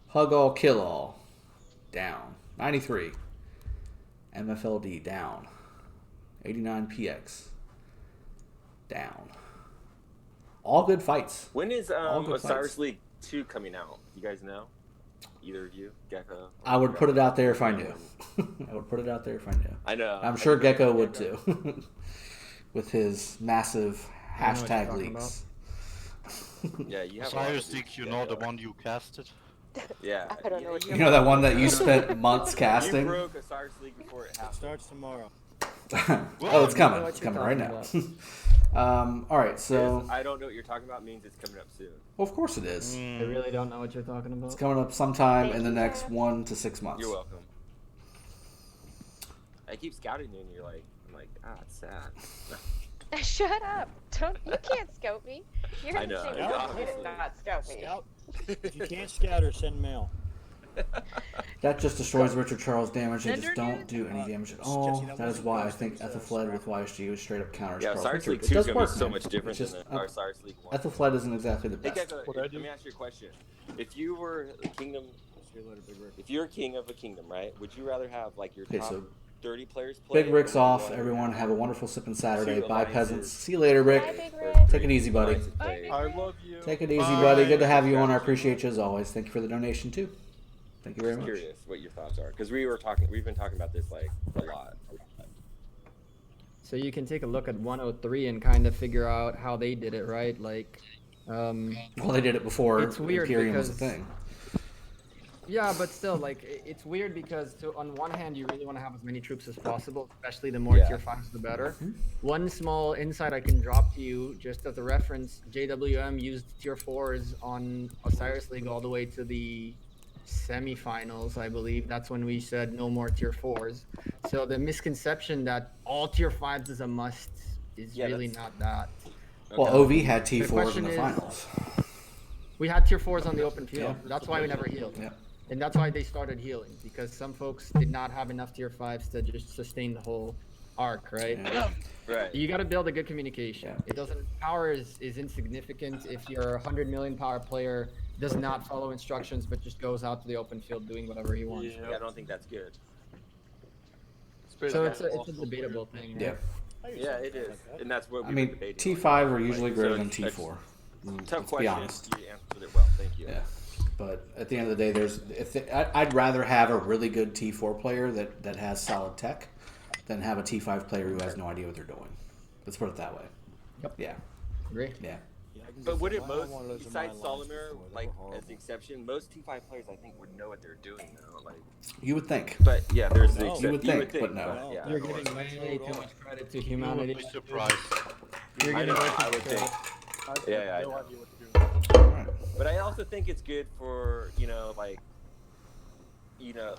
Hug all, kill all. Down. 93. MFLD down. 89PX. Down. all good fights. When is All good Osiris fights. League 2 coming out? You guys know? Either of you, Gecko? I would put it out there if I knew. I would put it out there if I knew. I know. I'm sure Gecko would too. With his massive I know what you're hashtag talking leaks. Yeah, you have. Cyrus League, you know the one you casted. Yeah. I don't know what You know that one that you spent months You casting? broke Osiris League before it happened. Starts tomorrow. Oh, it's coming. what It's you're coming right talking now. All right, so I don't know what you're talking about means it's coming up soon. well, of course it is. I really don't know what you're talking about. It's coming up sometime Thank in the you, next Jeff. 1 to 6 months. You're welcome. I keep scouting you, and you're like, I'm like, it's sad. Shut up! Don't you can't scout me. You're I in the know, same yeah, room. You obviously. did not scout me. Scout. If you can't scout her, send mail. That just destroys Richard Charles damage. They just Ender don't do any damage at all. Jesse, that That is wasn't why I close. think That was, Ethelfled with YSG was straight up counters Yeah, Charles Osiris Richard. League It 2 does is going to work, be so man. much different It's than just, the Osiris League 1. Ethelfled isn't exactly the Hey, best. Gecko, What I let do? me ask you a question. If you were the kingdom, See you later, Big Rick. if you're a king of a kingdom, right? Would you rather have like your Okay, top so 30 players play? Big Rick's or would you off. rather Everyone have a wonderful Sippin' Saturday. two Bye, alliances peasants. See you later, Rick. Bye, Big or Rick. Take it easy, buddy. alliances play? I love you. Take it easy, Bye. buddy. Good to have you on. I appreciate you as always. Thank you for the donation too. Thank you very Just much. curious what your thoughts are, because we've been talking about this like a lot. So you can take a look at 103 and kind of figure out how they did it, right? Like, Well, they did it before It's weird Imperium was a because- thing. yeah, but still, like, it's weird because on one hand, you really want to have as many troops as possible, especially the more Yeah. tier 5s, the better. Mm-hmm. One small insight I can drop to you, just as a reference, JWM used tier 4s on Osiris League all the way to the semifinals, I believe. That's when we said no more tier 4s. So the misconception that all tier 5s is a must is Yeah, really that's- not that. Well, Okay. OV had T4s in question the is- finals. We had tier 4s on the open field. Yeah. That's why we never healed. Yeah. And that's why they started healing, because some folks did not have enough tier 5s to just sustain the whole arc, right? Yeah. Right. You got to build a good communication. Yeah. It doesn't. Power is insignificant if your 100 million power player does not follow instructions but just goes out to the open field doing whatever he wants. Yeah, I don't think that's good. So it's a debatable thing. Yeah. Yeah, it is, and that's what I we've mean, been debating. T5 are usually Like, greater so than it's- T4. Tough Let's be question. honest. You answered it well. Thank you. Yeah. But at the end of the day, I'd rather have a really good T4 player that has solid tech than have a T5 player who has no idea what they're doing. Let's put it that way. Yep. Yeah. Agree. Yeah. But would it I most, wanted those in besides my lines Solomir, before, they like were as the exception, most T5 players I think would know what they're doing though. Like, You would think. but yeah, there's the No. exception. You would think, but no. Yeah, You're of course. giving way too much credit to You would humanity. be surprised. You're I giving know, way too I much would credit. think. I have Yeah, I no know. idea what to do. All right. But I also think it's good for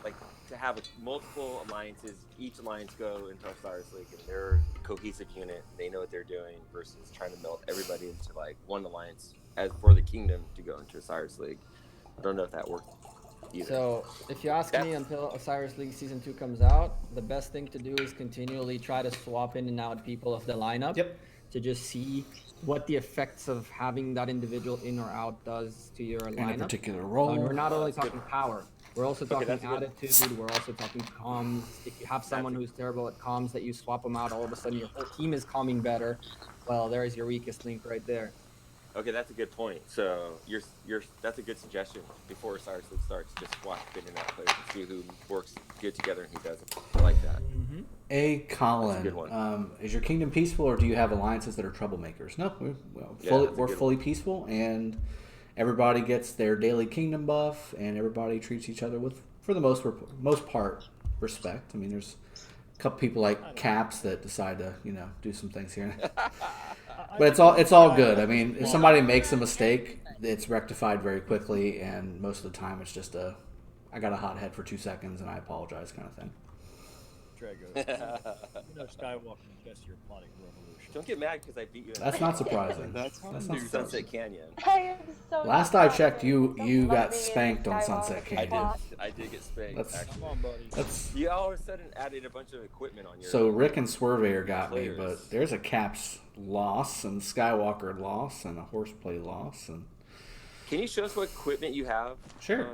like to have multiple alliances. Each alliance go into Osiris League and they're a cohesive unit. They know what they're doing versus trying to melt everybody into like one alliance as for the kingdom to go into Osiris League. I don't know if that worked either. So, if you ask me, until Osiris League Season 2 comes out, the best thing to do is continually try to swap in and out people of the lineup. Yep. To just see what the effects of having that individual in or out does to your lineup. In a particular role. And we're not only talking power. We're also talking that's a good- attitude. We're also talking comms. If you have someone who's terrible at comms that you swap them out, all of a sudden your whole team is calming better. Well, there is your weakest link right there. Okay, that's a good point. So that's a good suggestion before Osiris League starts. Just swap in and out players and see who works good together and who doesn't. I like that. A That's a Colin, good one. is your kingdom peaceful, or do you have alliances that are troublemakers? No, Yeah, that's a we're good fully peaceful, and everybody gets their daily kingdom buff, and everybody treats each other with, for the most part, respect. I mean, there's a couple people like Caps that decide to, do some things here. But it's all good. I mean, if somebody makes a mistake, it's rectified very quickly, and most of the time it's just I got a hot head for 2 seconds and I apologize kind of thing. Drago. Skywalker guess you're plotting revolution. Don't get mad because I beat you. That's not surprising. That's not Sunset surprising. Canyon. I am so Last I checked, you Don't got let me in, spanked on Skywalker. Sunset I Canyon. did. I did get spanked. That's- Actually. Come on, buddy. That's You all of a sudden added a bunch of equipment on your. so Rick and Swerveyor got me, Players. but there's a Caps loss and Skywalker loss and a Horseplay loss and Can you show us what equipment you have? Sure.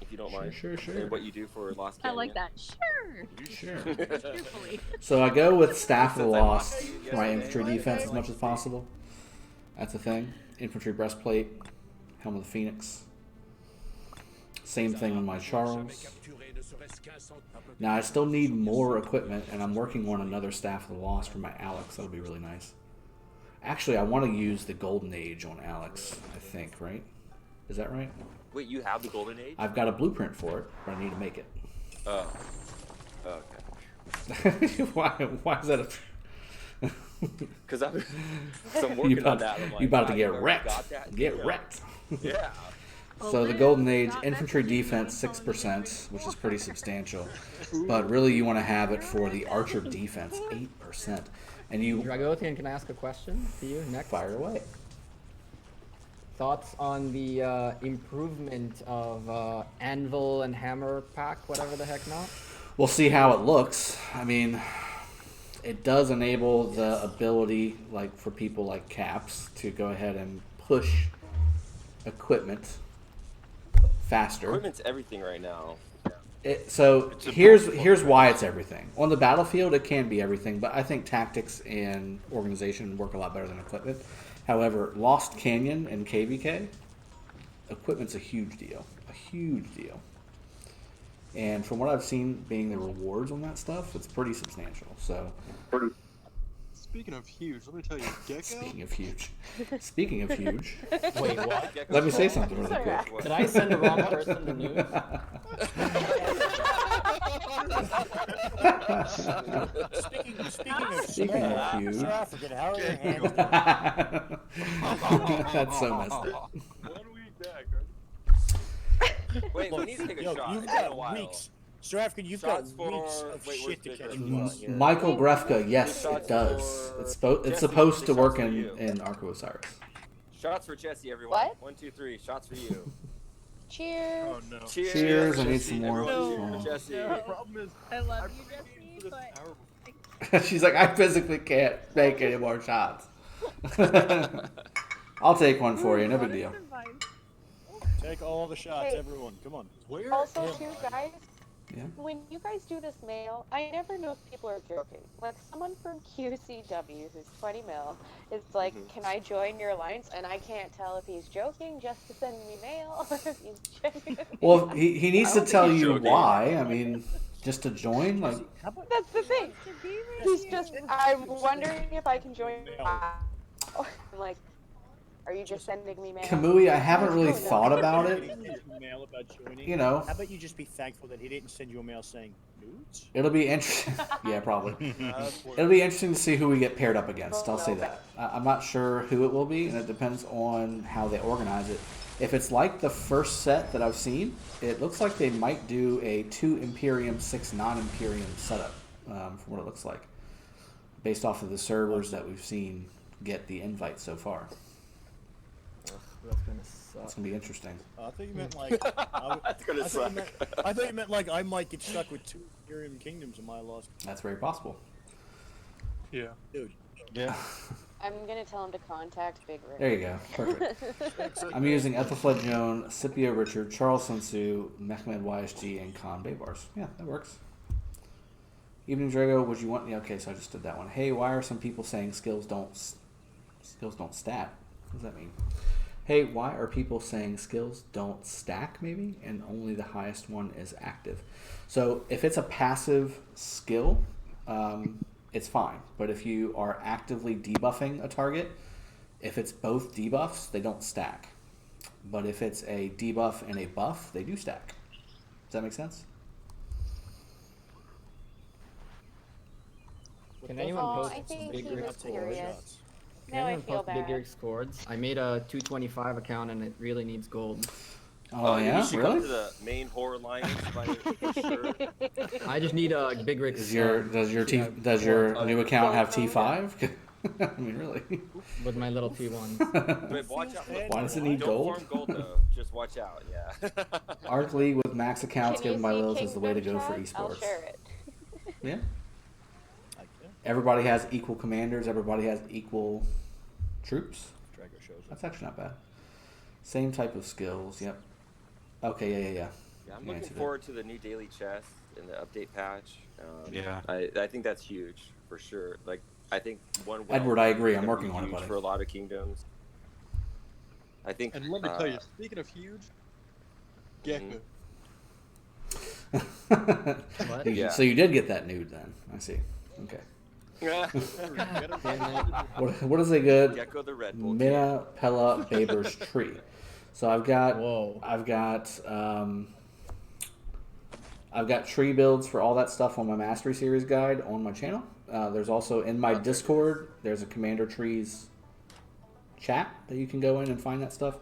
If you don't mind. Sure. And what you do for Lost I Canyon. like that. Sure. Sure. Truthfully. So I go with Staff of the Since I Lost watched you for my yesterday. infantry defense as much as possible. That's a thing. Infantry breastplate, helm of the phoenix. Same thing on my Charles. Now I still need more equipment, and I'm working on another Staff of the Lost for my Alex. That'll be really nice. Actually, I want to use the Golden Age on Alex, I think, right? Is that right? Wait, you have the Golden Age? I've got a blueprint for it, but I need to make it. Oh. Okay. Why is that a... Because I'm working on that. I'm like, you about to wow, get you already wrecked. got that? Get Yeah. wrecked. Yeah. So the Golden Age, infantry defense 6%, which is pretty substantial. But really you want to have it for the archer defense 8%. And you... Dragothien, can I ask a question to you next? Fire away. Thoughts on the improvement of anvil and hammer pack, whatever the heck not? We'll see how it looks. I mean, it does enable the ability, like for people like Caps, to go ahead and push equipment faster. Equipment's everything right now. So here's why it's everything. On the battlefield, it can be everything, but I think tactics and organization work a lot better than equipment. However, Lost Canyon and KvK, equipment's a huge deal. A huge deal. And from what I've seen being the rewards on that stuff, it's pretty substantial. So, Speaking of huge, let me tell you, Gecko. Speaking of huge. Wait, what? Let me say something really quick. Did I send the wrong person the news? Speaking of huge. South African, how are your hands? That's so messed up. 1 week back, right? Wait, we need to take a shot. You've It's been a got while. weeks. South African, you've got Shots weeks for- of wait, shit to where's catch Victor? up on. Michael Grefka, yes, Shots it does. for- It's Jesse, supposed to shots work for in you. Arco Osiris. Shots for Jesse, everyone. What? 1, 2, 3. Shots for you. Cheers. Oh no. Cheers. Cheers, I need Jesse. some more. Everyone Oh. cheers for Jesse. The problem is, I love you, Jesse, but She's like, I physically can't make any more shots. I'll take one for you, no big deal. Take all the shots, Hey. everyone. Come on. where Also, am too, I? guys, Yeah. when you guys do this mail, I never know if people are joking. Like, someone from QCW, who's 20 mil, is like, can I join your alliance? And I can't tell if he's joking just to send me mail, or if he's genuine. Well, he needs I to don't tell think he's you joking. why. I mean, just to join, like, That's the thing. He's just, I'm wondering if I can join. I'm like, are you just sending me mail? Kamui, I haven't really thought about it. Mail about joining. You know. How about you just be thankful that he didn't send you a mail saying nudes? It'll be interesting. Yeah, probably. It'll be interesting to see who we get paired up against. I'll say that. I'm not sure who it will be, and it depends on how they organize it. If it's like the first set that I've seen, it looks like they might do a 2 Imperium, 6 non-Imperium setup, from what it looks like, based off of the servers that we've seen get the invite so far. That's gonna suck. It's gonna be interesting. I thought you meant like. That's gonna suck. I thought you meant like I might get stuck with 2 Imperium kingdoms in my lost. That's very possible. Yeah. Dude. Yeah. I'm gonna tell him to contact Big Rick. There you go. Perfect. I'm using Ethelfled Joan, Scipio Richard, Charles Sensu, Mehmed YSG, and Khan Baybars. Yeah, that works. Evening Drago, would you want? Yeah, okay, so I just did that one. Hey, why are some people saying skills don't stat? What does that mean? Hey, why are people saying skills don't stack, maybe, and only the highest one is active? So if it's a passive skill, it's fine. But if you are actively debuffing a target, if it's both debuffs, they don't stack. But if it's a debuff and a buff, they do stack. Does that make sense? Can anyone Oh, post I think Big he Rick's was scores? curious. Can Now I anyone feel post Big bad. Rick's scores? I made a 225 account and it really needs gold. Oh, You yeah? should Really? come to the main horror alliance for sure. I just need a Big Rick's. Does your new account have T5? I mean, really? With my little T1. Wait, watch out. Why does it need Don't gold? farm gold though. Just watch out. Yeah. Arc League with max accounts Can you given by see Lilith is the way to go Kingdom for chat? I'll esports. share it. Yeah. Everybody has equal commanders. Everybody has equal troops. Drago shows up. That's actually not bad. Same type of skills. Yep. Okay. Yeah. Yeah, I'm You looking answered it. forward to the new daily chest and the update patch. Yeah. I think that's huge for sure. Like I think one. Edward, I agree. I'm gonna working be on it, huge buddy. For a lot of kingdoms. I think. And let me tell you, speaking of huge, Gecko. What? Yeah. So you did get that nude then? I see. Okay. What is a good Gecko the Red Bull Mina Pella Baber's tree? So I've got I've got tree builds for all that stuff on my Mastery Series guide on my channel. There's also in my Discord, there's a Commander Trees chat that you can go in and find that stuff.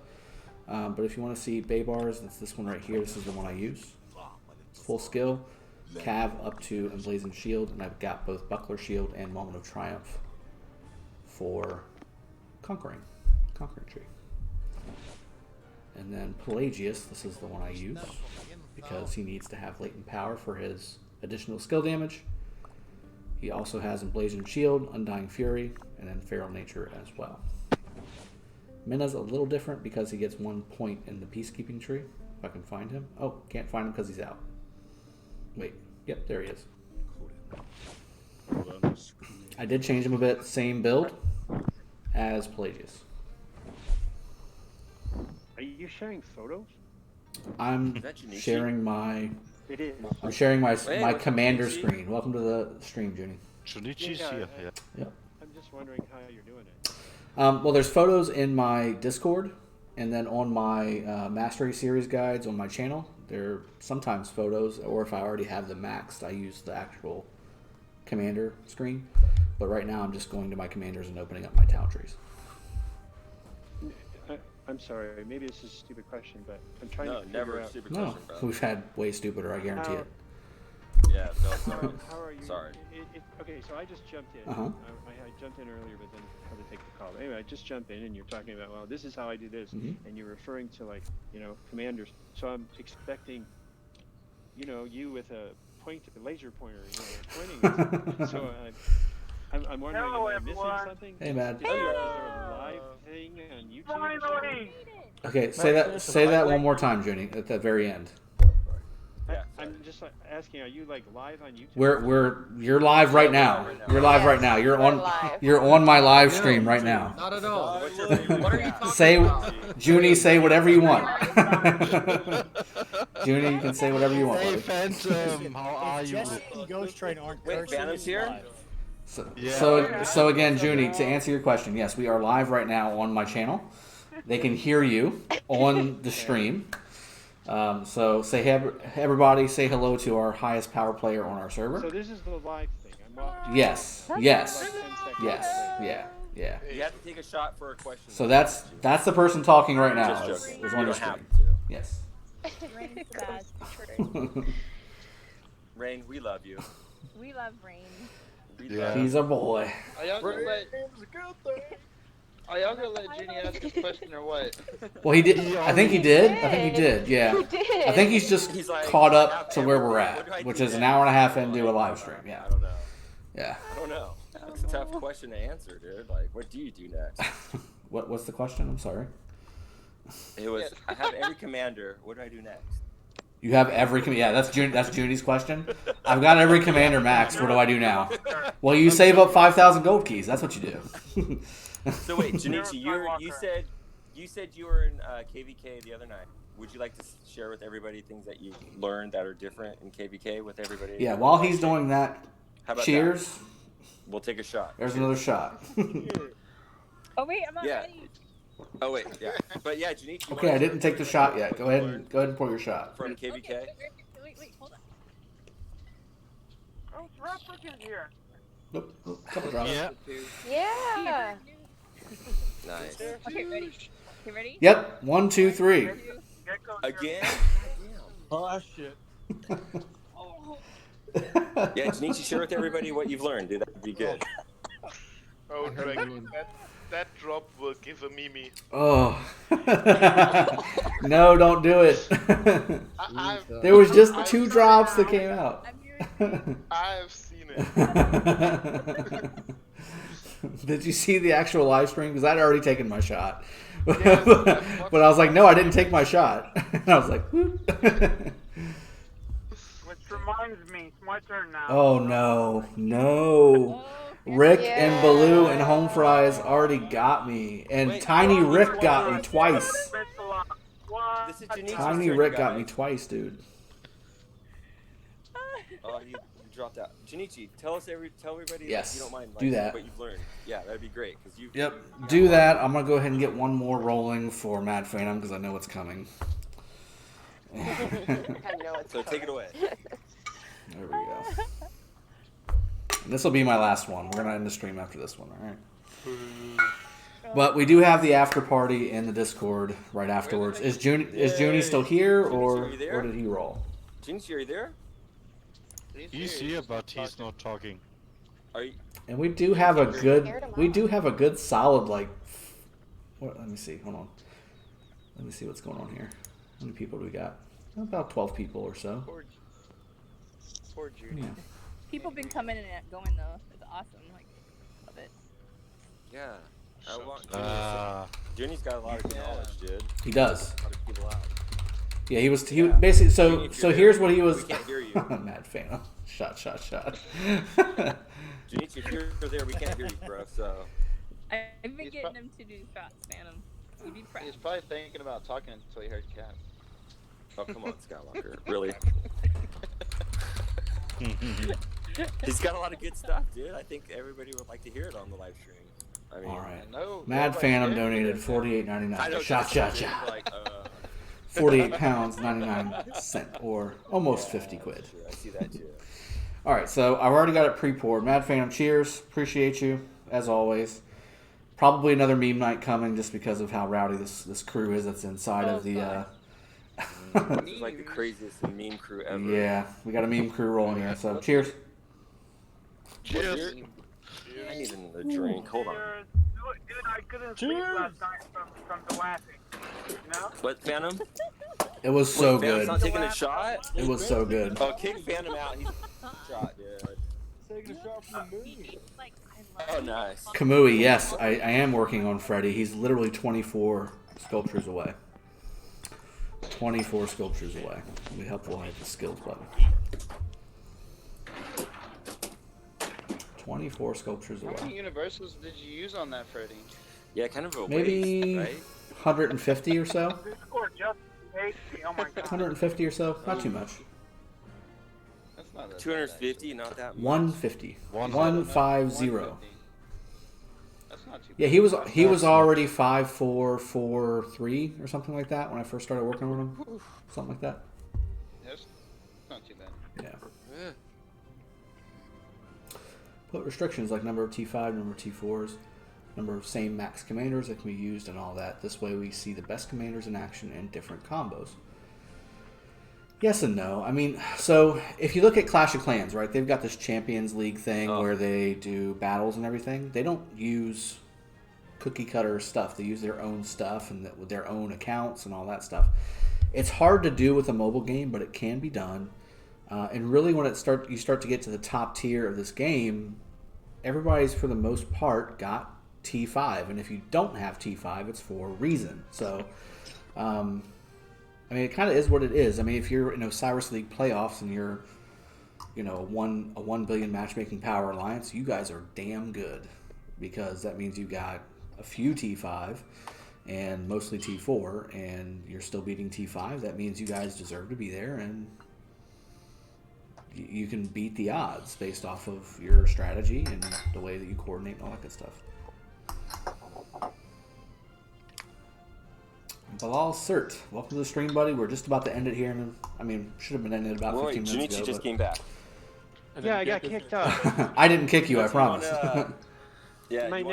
But if you want to see Babars, that's this one right here. This is the one I use. Full skill, Cav up to Emblazoned Shield, and I've got both Buckler Shield and Moment of Triumph for Conquering Tree. And then Pelagius, this is the one I use because he needs to have latent power for his additional skill damage. He also has Emblazoned Shield, Undying Fury, and then Feral Nature as well. Mina's a little different because he gets 1 point in the Peacekeeping tree. If I can find him. Oh, can't find him because he's out. Wait. Yep, there he is. I did change him a bit. Same build as Pelagius. Are you sharing photos? I'm sharing my. It is. I'm sharing my commander screen. Welcome to the stream, Junie. Junichi's here. Yeah. Yep. I'm just wondering how you're doing it. Well, there's photos in my Discord, and then on my Mastery Series guides on my channel. There are sometimes photos, or if I already have them maxed, I use the actual commander screen. But right now, I'm just going to my commanders and opening up my town trees. I'm sorry, maybe this is a stupid question, but I'm trying to figure never out. stupid question, bro. We've had way stupider, I guarantee it. Yeah, no, sorry. How are you? Sorry. Okay, so I just jumped in. Uh-huh. I jumped in earlier, but then had to take the call. Anyway, I just jumped in, and you're talking about, well, this is how I do this, and you're referring to, like, commanders. So I'm expecting, you with a laser pointer, pointing. So I'm wondering, am I missing something? Hey, man. Is there a live thing on YouTube? Okay, say that one more time, Junie, at the very end. I'm just asking, are you like live on YouTube? You're live right now. You're live right now. You're on my live stream right now. Not at all. Junie, say whatever you want. Junie, you can say whatever you want. Hey, Phantom, how are you? Jesse and Ghost Train aren't Phantom's here? So again, Junie, to answer your question, yes, we are live right now on my channel. They can hear you on the stream. So everybody say hello to our highest power player on our server. So this is the live thing. Yes. Yeah. You have to take a shot for a question. So that's the person talking right now. Just joking. Is You on the don't have stream. to. Yes. Rain, we love you. We love Rain. He's a boy. Are y'all gonna let Junie ask his question or what? Well, he did. I think he did. Yeah. He did. I think he's just caught up to where we're at, which is an hour and a half into a live stream. Yeah. I don't know. Yeah. I don't know. It's a tough question to answer, dude. Like, what do you do next? What's the question? I'm sorry. It was, I have every commander. What do I do next? You have every yeah. That's Junie's question. I've got every commander maxed. What do I do now? Well, you save up 5,000 gold keys. That's what you do. So wait, Junichi, you said you were in KvK the other night. Would you like to share with everybody things that you learned that are different in KvK with everybody? Yeah, while he's doing that, cheers. That? We'll take a shot. There's another shot. Oh wait, I'm not ready. Oh wait, yeah. But yeah, Junichi. Okay, I didn't take the shot yet. Go ahead and pour your shot. From KvK. Okay, wait, hold on. Oh, Dropper is here. Nope, couple drops. Yeah. Nice. Okay, ready? Okay, ready? Yep. 1, 2, 3. Again? Oh shit. Yeah, Junichi, share with everybody what you've learned, dude. That'd be good. Oh, Dragon, that drop will give a Mimi. Oh. No, don't do it. There was just 2 drops that came out. I've seen it. Did you see the actual live stream? Because I'd already taken my shot. But I was like, no, I didn't take my shot. And I was like, whoop. Which reminds me, it's my turn now. Oh, no. No. Rick and Baloo and Home Fries already got me, and Tiny Rick got me twice. This is Janice's Tiny turn, Rick you got me guys. twice, dude. Oh, you dropped out. Janichi, tell everybody Yes, if you don't mind do that. what you've learned. Yeah, that'd be great because you. Yep, do that. I'm gonna go ahead and get one more rolling for Mad Phantom because I know it's coming. So take it away. There we go. And this will be my last one. We're gonna end the stream after this one, all right? But we do have the after party in the Discord right afterwards. Is Junie still here, or did he roll? Janichi, are you there? He's here, but he's not talking. Are you? And we do have a good solid like. Let me see. Hold on. Let me see what's going on here. How many people do we got? About 12 people or so. Poor Judy. Yeah. People been coming and going though. It's awesome. Like, love it. Yeah. Juni's got a lot of knowledge, dude. He does. A lot of people out. Yeah, he basically so here's what he was. We can't hear you. Mad Phantom. Shot. Junichi, if you're there, we can't hear you, bro. So. I've been getting him to do shots, Phantom. You'd be proud. He's probably thinking about talking until he heard Cat. Oh, come on, Skywalker. Really? He's got a lot of good stuff, dude. I think everybody would like to hear it on the live stream. I mean, all right. Mad Phantom donated $48.99. Shot. Like, 48 pounds 99 cent, or almost 50 quid. I see that too. All right, so I've already got it pre-poured. Mad Phantom, cheers. Appreciate you as always. Probably another meme night coming, just because of how rowdy this crew is that's inside of the. This is like the craziest meme crew ever. Yeah, we got a meme crew rolling here. So cheers. Cheers. I need another drink. Hold on. Dude, I couldn't sleep last night from the laughing. You know? What, Phantom? It was so Phantom's good. not taking a shot? It was so good. Oh, kick Phantom out. He's shot, dude. Taking a shot from the movie. Oh, nice. Kamui, yes, I am working on Freddy. He's literally 24 sculptures away. 24 sculptures away. We help we'll hit the skills button. 24 sculptures How away. many universals did you use on that, Freddy? Yeah, kind of a Maybe waste, right? 150 or so. Discord just hates me. Oh my god. 150 or so. Not too much. That's not that 250, not that much. 150. 150. That's not too bad. Yeah, he was already 5'4", 4'3", or something like that when I first started working with him. Something like that. That's not too bad. Yeah. Put restrictions like number of T5, number of T4s, number of same max commanders that can be used, and all that. This way we see the best commanders in action and different combos. Yes and no. I mean, so if you look at Clash of Clans, right, they've got this Champions League thing where they do battles and everything. They don't use cookie cutter stuff. They use their own stuff and with their own accounts and all that stuff. It's hard to do with a mobile game, but it can be done. And really, when you start to get to the top tier of this game, everybody's for the most part got T5, and if you don't have T5, it's for a reason. So, I mean, it kind of is what it is. I mean, if you're in Osiris League playoffs and you're, a 1 billion matchmaking power alliance, you guys are damn good, because that means you got a few T5 and mostly T4, and you're still beating T5. That means you guys deserve to be there, and you can beat the odds based off of your strategy and the way that you coordinate and all that good stuff. Bilal Cert, welcome to the stream, buddy. We're just about to end it here. Should have been ended about 15 minutes ago. Junichi just came back. Yeah, I got kicked off. I didn't kick you, I promise. Yeah, my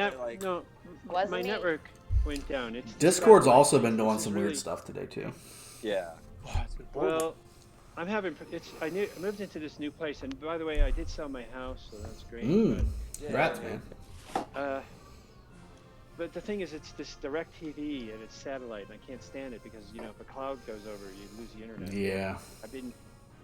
network went down. Discord's also been doing some weird stuff today too. Yeah. Well, I'm having. I moved into this new place, and by the way, I did sell my house, so that's great. Congrats, man. But the thing is, it's this direct TV and it's satellite, and I can't stand it because if a cloud goes over, you lose the internet. Yeah. I've been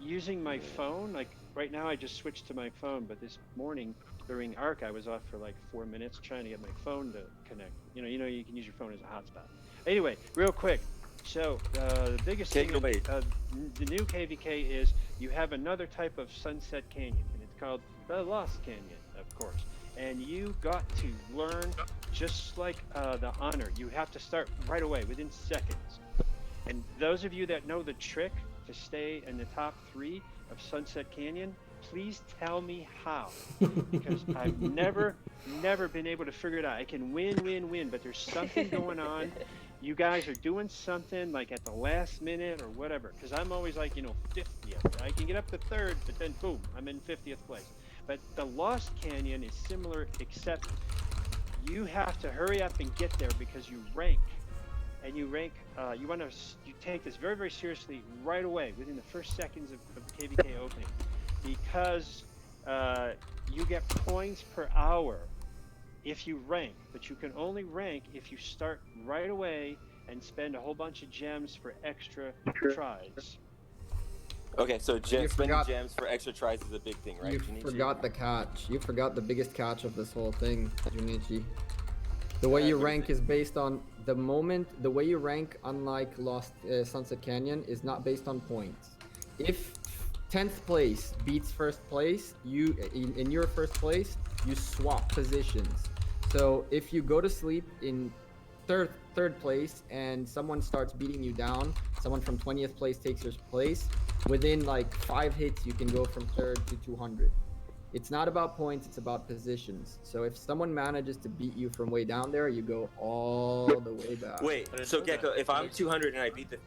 using my phone. Like right now, I just switched to my phone, but this morning during ARC, I was off for like 4 minutes trying to get my phone to connect. You can use your phone as a hotspot. Anyway, real quick. So the biggest thing, the new KvK is you have another type of sunset canyon, and it's called the Lost Canyon, of course. and you got to learn just like the honor. You have to start right away, within seconds. And those of you that know the trick to stay in the top 3 of Sunset Canyon, please tell me how, because I've never been able to figure it out. I can win, but there's something going on. You guys are doing something like at the last minute or whatever, because I'm always like, 50th. I can get up to 3rd, but then boom, I'm in 50th place. But the Lost Canyon is similar, except you have to hurry up and get there because you rank. And you rank, you take this very, very seriously right away within the first seconds of KvK opening, because you get points per hour if you rank, but you can only rank if you start right away and spend a whole bunch of gems for extra tries. Okay, so spending gems for extra tries is a big thing, right? You forgot the catch. You forgot the biggest catch of this whole thing, Junichi. The way you rank is based on the moment. The way you rank, unlike Sunset Canyon, is not based on points. If 10th place beats first place, you in your first place, you swap positions. So if you go to sleep in third place and someone starts beating you down, someone from 20th place takes your place, within like 5 hits you can go from 3rd to 200. It's not about points, it's about positions. So if someone manages to beat you from way down there, you go all the way back. Wait, so Gecko, if I'm 200 and I beat the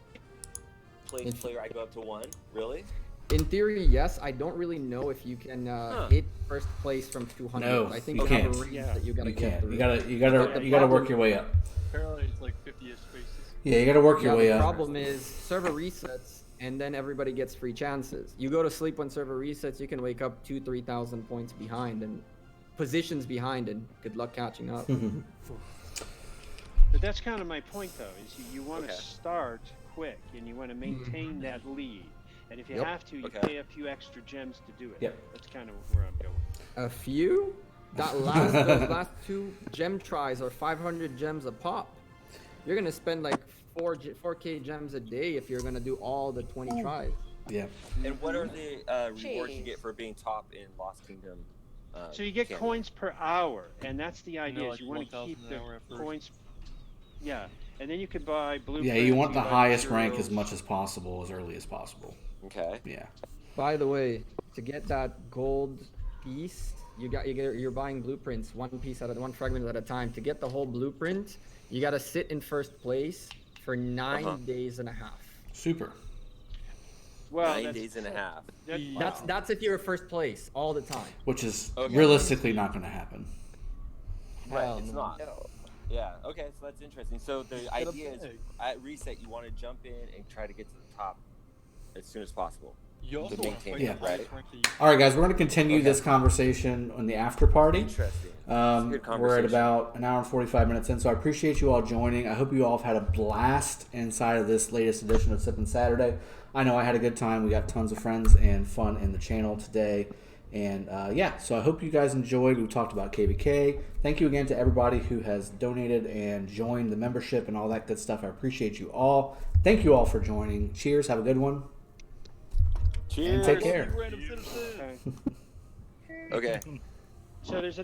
place player, I go up to 1? Really? In theory, yes. I don't really know if you can hit first place from 200. No, I think you you can't. have a range that you gotta get through. You gotta work your way up. Apparently it's like 50-ish spaces. Yeah, you gotta work your way The up. problem is server resets, and then everybody gets free chances. You go to sleep when server resets, you can wake up 2,000-3,000 points behind and positions behind, and good luck catching up. But that's kind of my point, though, is you want to start quick and you want to maintain that lead. And if you have to, you pay a few extra gems to do it. Yep. That's kind of where I'm going. A few? Those last 2 gem tries are 500 gems a pop. You're gonna spend like 4K gems a day if you're gonna do all the 20 tries. Yeah. And what are the rewards you get for being top in Lost Kingdom? So you get coins per hour, and that's the idea. like You want to 1,000 keep an the hour at first. points. Yeah, and then you could buy blueprints. Yeah, you want the buy highest rank materials. as much as possible, as early as possible. Okay. Yeah. By the way, to get that gold piece, you're buying blueprints, one fragment at a time. To get the whole blueprint, you gotta sit in first place for 9 days and a half. Super. Well, 9 days and a half. That's if you're first place all the time. Which is realistically not going to happen. Right, it's not. Yeah, okay, so that's interesting. So the idea is at reset, you want to jump in and try to get to the top as soon as possible. You also to want to maintain fight it, the right? highest rank that you All right, guys, we're going to continue this conversation on the after party. Interesting. We're at about an hour and 45 minutes in, so I appreciate you all joining. I hope you all have had a blast inside of this latest edition of Sippin' Saturday. I know I had a good time. We got tons of friends and fun in the channel today. And so I hope you guys enjoyed. We talked about KvK. Thank you again to everybody who has donated and joined the membership and all that good stuff. I appreciate you all. Thank you all for joining. Cheers. Have a good one. Cheers. And take care. Okay. So there's a